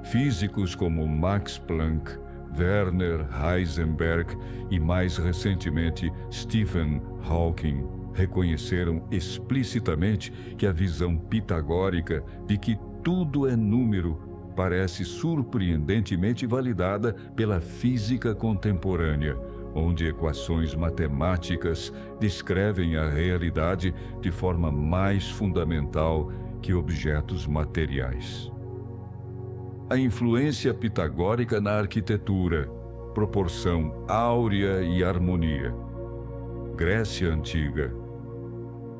Físicos como Max Planck, Werner Heisenberg e, mais recentemente, Stephen Hawking reconheceram explicitamente que a visão pitagórica de que tudo é número parece surpreendentemente validada pela física contemporânea, onde equações matemáticas descrevem a realidade de forma mais fundamental que objetos materiais. A influência pitagórica na arquitetura, proporção áurea e harmonia. Grécia Antiga.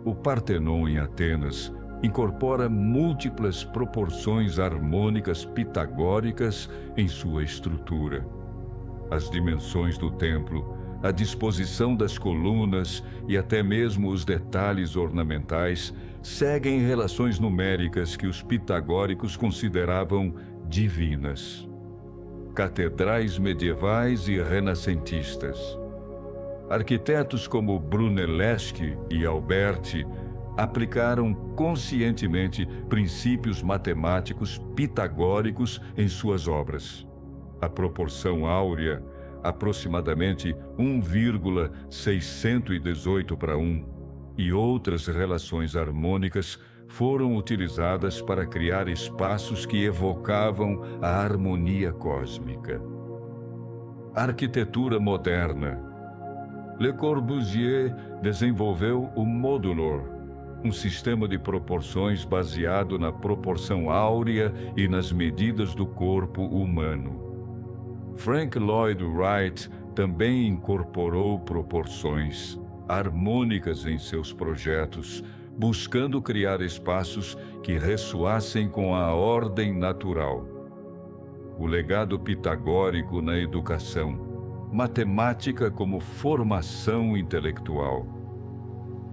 O Partenon em Atenas incorpora múltiplas proporções harmônicas pitagóricas em sua estrutura. As dimensões do templo, a disposição das colunas e até mesmo os detalhes ornamentais seguem relações numéricas que os pitagóricos consideravam divinas. Catedrais medievais e renascentistas. Arquitetos como Brunelleschi e Alberti aplicaram conscientemente princípios matemáticos pitagóricos em suas obras. A proporção áurea, aproximadamente 1,618:1, e outras relações harmônicas foram utilizadas para criar espaços que evocavam a harmonia cósmica. Arquitetura moderna. Le Corbusier desenvolveu o modulor, um sistema de proporções baseado na proporção áurea e nas medidas do corpo humano. Frank Lloyd Wright também incorporou proporções harmônicas em seus projetos, buscando criar espaços que ressoassem com a ordem natural. O legado pitagórico na educação, matemática como formação intelectual.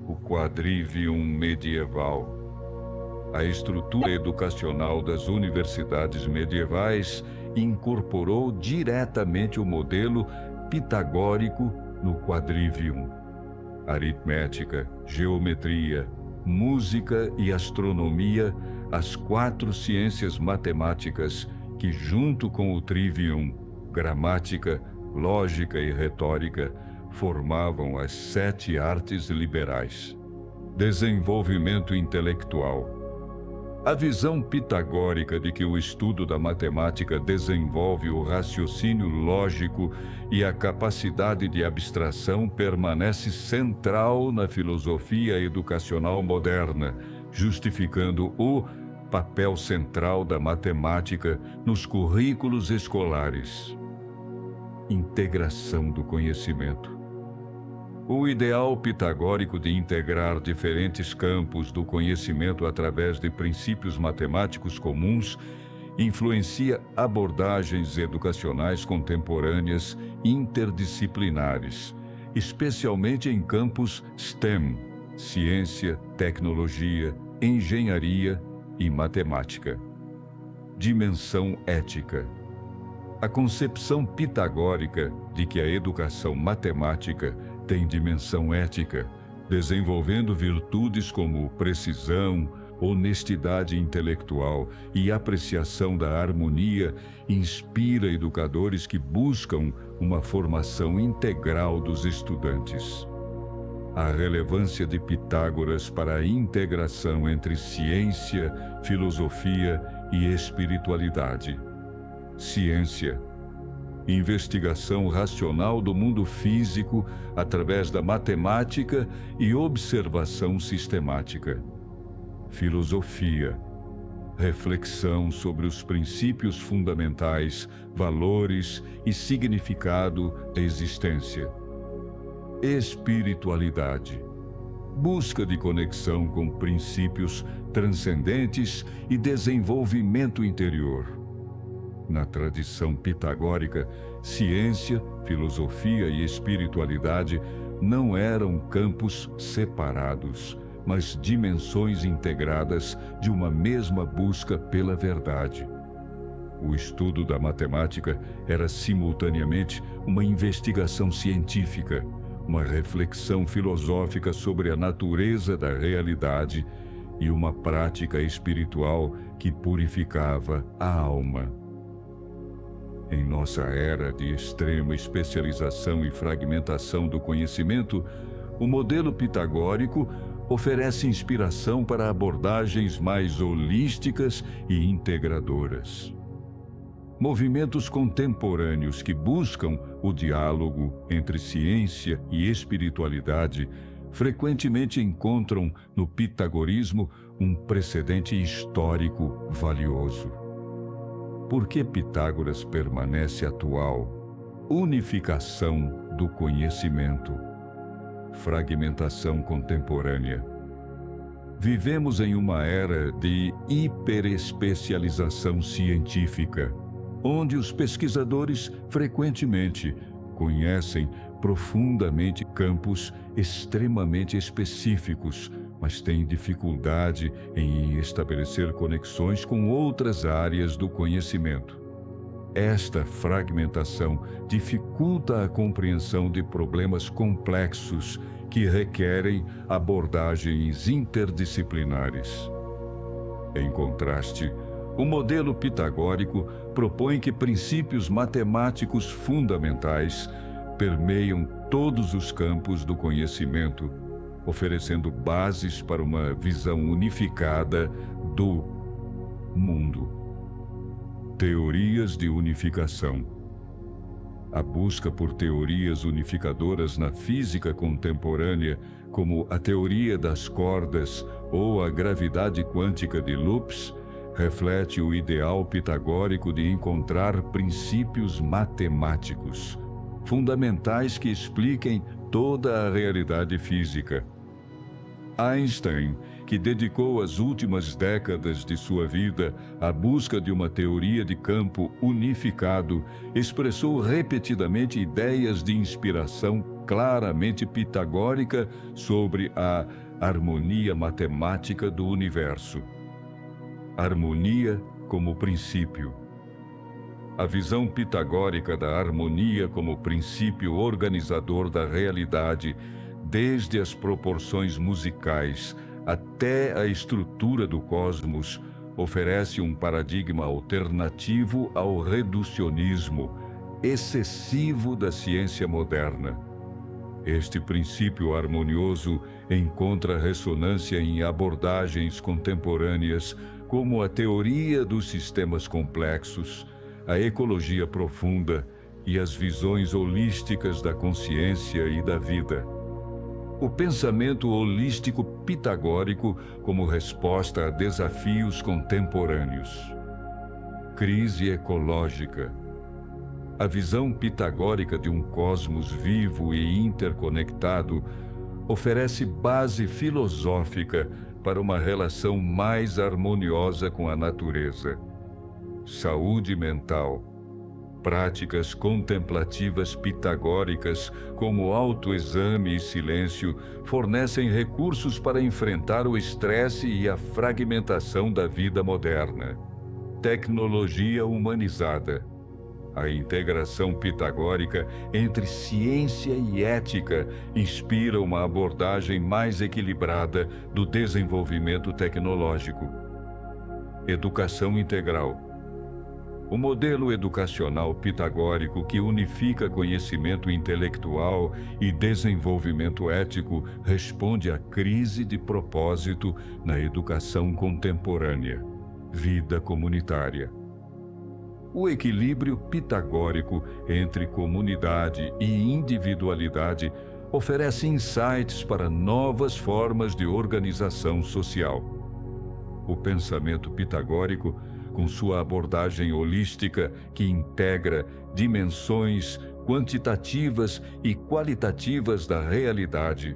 O quadrivium medieval. A estrutura educacional das universidades medievais incorporou diretamente o modelo pitagórico no quadrivium. Aritmética, geometria, música e astronomia, as 4 ciências matemáticas que, junto com o trivium, gramática, lógica e retórica, formavam as 7 artes liberais. Desenvolvimento intelectual. A visão pitagórica de que o estudo da matemática desenvolve o raciocínio lógico e a capacidade de abstração permanece central na filosofia educacional moderna, justificando o papel central da matemática nos currículos escolares. Integração do conhecimento. O ideal pitagórico de integrar diferentes campos do conhecimento através de princípios matemáticos comuns influencia abordagens educacionais contemporâneas interdisciplinares, especialmente em campos STEM, ciência, tecnologia, engenharia e matemática. Dimensão ética. A concepção pitagórica de que a educação matemática tem dimensão ética, desenvolvendo virtudes como precisão, honestidade intelectual e apreciação da harmonia, inspira educadores que buscam uma formação integral dos estudantes. A relevância de Pitágoras para a integração entre ciência, filosofia e espiritualidade. Ciência. Investigação racional do mundo físico através da matemática e observação sistemática. Filosofia. Reflexão sobre os princípios fundamentais, valores e significado da existência. Espiritualidade. Busca de conexão com princípios transcendentes e desenvolvimento interior. Na tradição pitagórica, ciência, filosofia e espiritualidade não eram campos separados, mas dimensões integradas de uma mesma busca pela verdade. O estudo da matemática era simultaneamente uma investigação científica, uma reflexão filosófica sobre a natureza da realidade e uma prática espiritual que purificava a alma. Em nossa era de extrema especialização e fragmentação do conhecimento, o modelo pitagórico oferece inspiração para abordagens mais holísticas e integradoras. Movimentos contemporâneos que buscam o diálogo entre ciência e espiritualidade frequentemente encontram no pitagorismo um precedente histórico valioso. Por que Pitágoras permanece atual? Unificação do conhecimento. Fragmentação contemporânea. Vivemos em uma era de hiperespecialização científica, onde os pesquisadores frequentemente conhecem profundamente campos extremamente específicos, mas têm dificuldade em estabelecer conexões com outras áreas do conhecimento. Esta fragmentação dificulta a compreensão de problemas complexos que requerem abordagens interdisciplinares. Em contraste, o modelo pitagórico propõe que princípios matemáticos fundamentais permeiam todos os campos do conhecimento, oferecendo bases para uma visão unificada do mundo. Teorias de unificação. A busca por teorias unificadoras na física contemporânea, como a teoria das cordas ou a gravidade quântica de Lopes, reflete o ideal pitagórico de encontrar princípios matemáticos fundamentais que expliquem toda a realidade física. Einstein, que dedicou as últimas décadas de sua vida à busca de uma teoria de campo unificado, expressou repetidamente ideias de inspiração claramente pitagórica sobre a harmonia matemática do universo. Harmonia como princípio. A visão pitagórica da harmonia como princípio organizador da realidade, desde as proporções musicais até a estrutura do cosmos, oferece um paradigma alternativo ao reducionismo excessivo da ciência moderna. Este princípio harmonioso encontra ressonância em abordagens contemporâneas como a teoria dos sistemas complexos, a ecologia profunda e as visões holísticas da consciência e da vida. O pensamento holístico pitagórico como resposta a desafios contemporâneos. Crise ecológica. A visão pitagórica de um cosmos vivo e interconectado oferece base filosófica para uma relação mais harmoniosa com a natureza. Saúde mental. Práticas contemplativas pitagóricas, como autoexame e silêncio, fornecem recursos para enfrentar o estresse e a fragmentação da vida moderna. Tecnologia humanizada. A integração pitagórica entre ciência e ética inspira uma abordagem mais equilibrada do desenvolvimento tecnológico. Educação integral. O modelo educacional pitagórico que unifica conhecimento intelectual e desenvolvimento ético responde à crise de propósito na educação contemporânea. Vida comunitária. O equilíbrio pitagórico entre comunidade e individualidade oferece insights para novas formas de organização social. O pensamento pitagórico, com sua abordagem holística que integra dimensões quantitativas e qualitativas da realidade,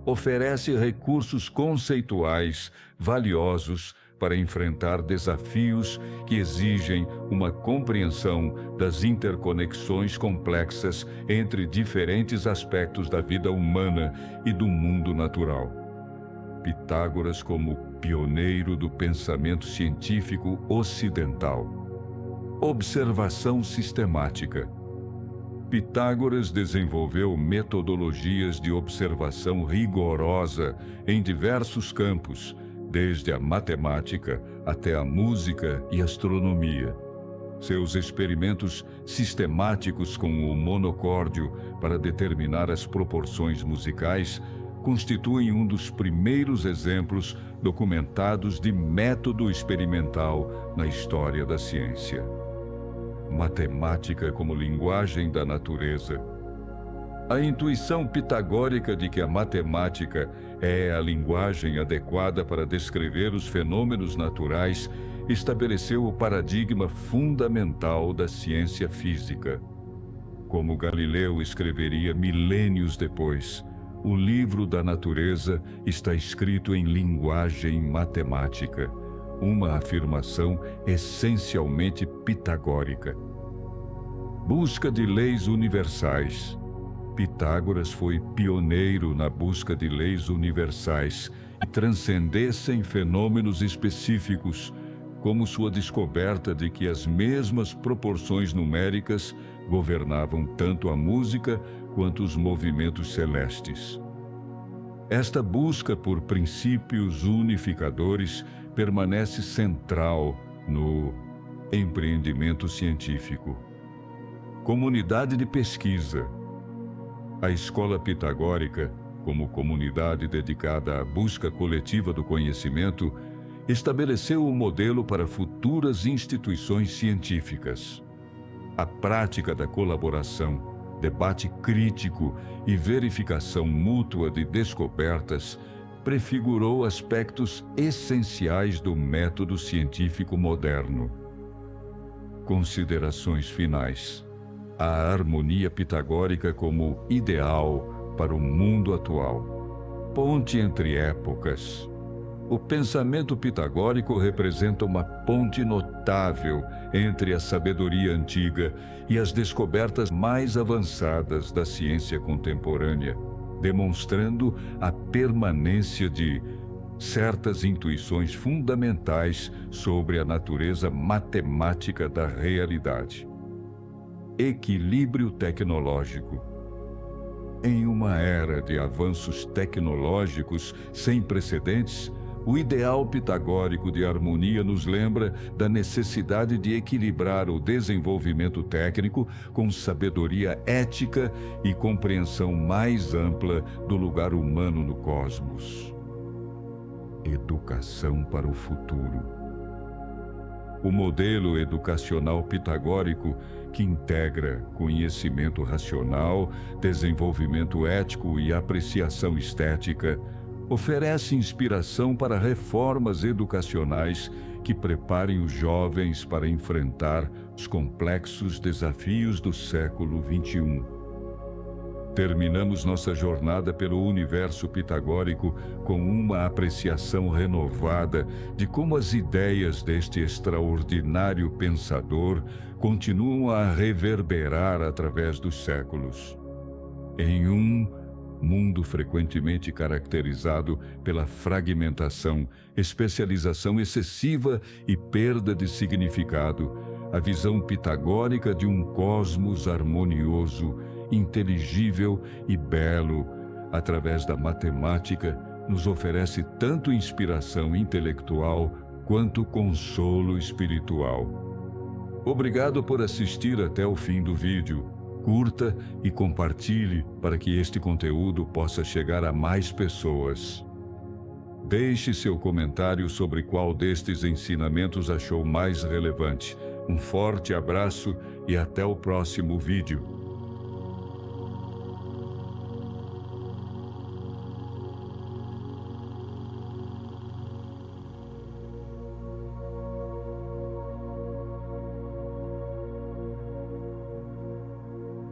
oferece recursos conceituais valiosos para enfrentar desafios que exigem uma compreensão das interconexões complexas entre diferentes aspectos da vida humana e do mundo natural. Pitágoras como pioneiro do pensamento científico ocidental. Observação sistemática. Pitágoras desenvolveu metodologias de observação rigorosa em diversos campos, desde a matemática até a música e astronomia. Seus experimentos sistemáticos com o monocórdio para determinar as proporções musicais constituem um dos primeiros exemplos documentados de método experimental na história da ciência. Matemática como linguagem da natureza. A intuição pitagórica de que a matemática é a linguagem adequada para descrever os fenômenos naturais estabeleceu o paradigma fundamental da ciência física. Como Galileu escreveria milênios depois, o livro da natureza está escrito em linguagem matemática, uma afirmação essencialmente pitagórica. Busca de leis universais. Pitágoras foi pioneiro na busca de leis universais que transcendessem fenômenos específicos, como sua descoberta de que as mesmas proporções numéricas governavam tanto a música quanto os movimentos celestes. Esta busca por princípios unificadores permanece central no empreendimento científico. Comunidade de pesquisa. A escola pitagórica, como comunidade dedicada à busca coletiva do conhecimento, estabeleceu o modelo para futuras instituições científicas. A prática da colaboração, debate crítico e verificação mútua de descobertas prefigurou aspectos essenciais do método científico moderno. Considerações finais. A harmonia pitagórica como ideal para o mundo atual. Ponte entre épocas. O pensamento pitagórico representa uma ponte notável entre a sabedoria antiga e as descobertas mais avançadas da ciência contemporânea, demonstrando a permanência de certas intuições fundamentais sobre a natureza matemática da realidade. Equilíbrio tecnológico. Em uma era de avanços tecnológicos sem precedentes, o ideal pitagórico de harmonia nos lembra da necessidade de equilibrar o desenvolvimento técnico com sabedoria ética e compreensão mais ampla do lugar humano no cosmos. Educação para o futuro. O modelo educacional pitagórico, que integra conhecimento racional, desenvolvimento ético e apreciação estética, oferece inspiração para reformas educacionais que preparem os jovens para enfrentar os complexos desafios do século XXI. Terminamos nossa jornada pelo universo pitagórico com uma apreciação renovada de como as ideias deste extraordinário pensador continuam a reverberar através dos séculos. Em um mundo frequentemente caracterizado pela fragmentação, especialização excessiva e perda de significado, a visão pitagórica de um cosmos harmonioso, inteligível e belo, através da matemática, nos oferece tanto inspiração intelectual quanto consolo espiritual. Obrigado por assistir até o fim do vídeo. Curta e compartilhe para que este conteúdo possa chegar a mais pessoas. Deixe seu comentário sobre qual destes ensinamentos achou mais relevante. Um forte abraço e até o próximo vídeo.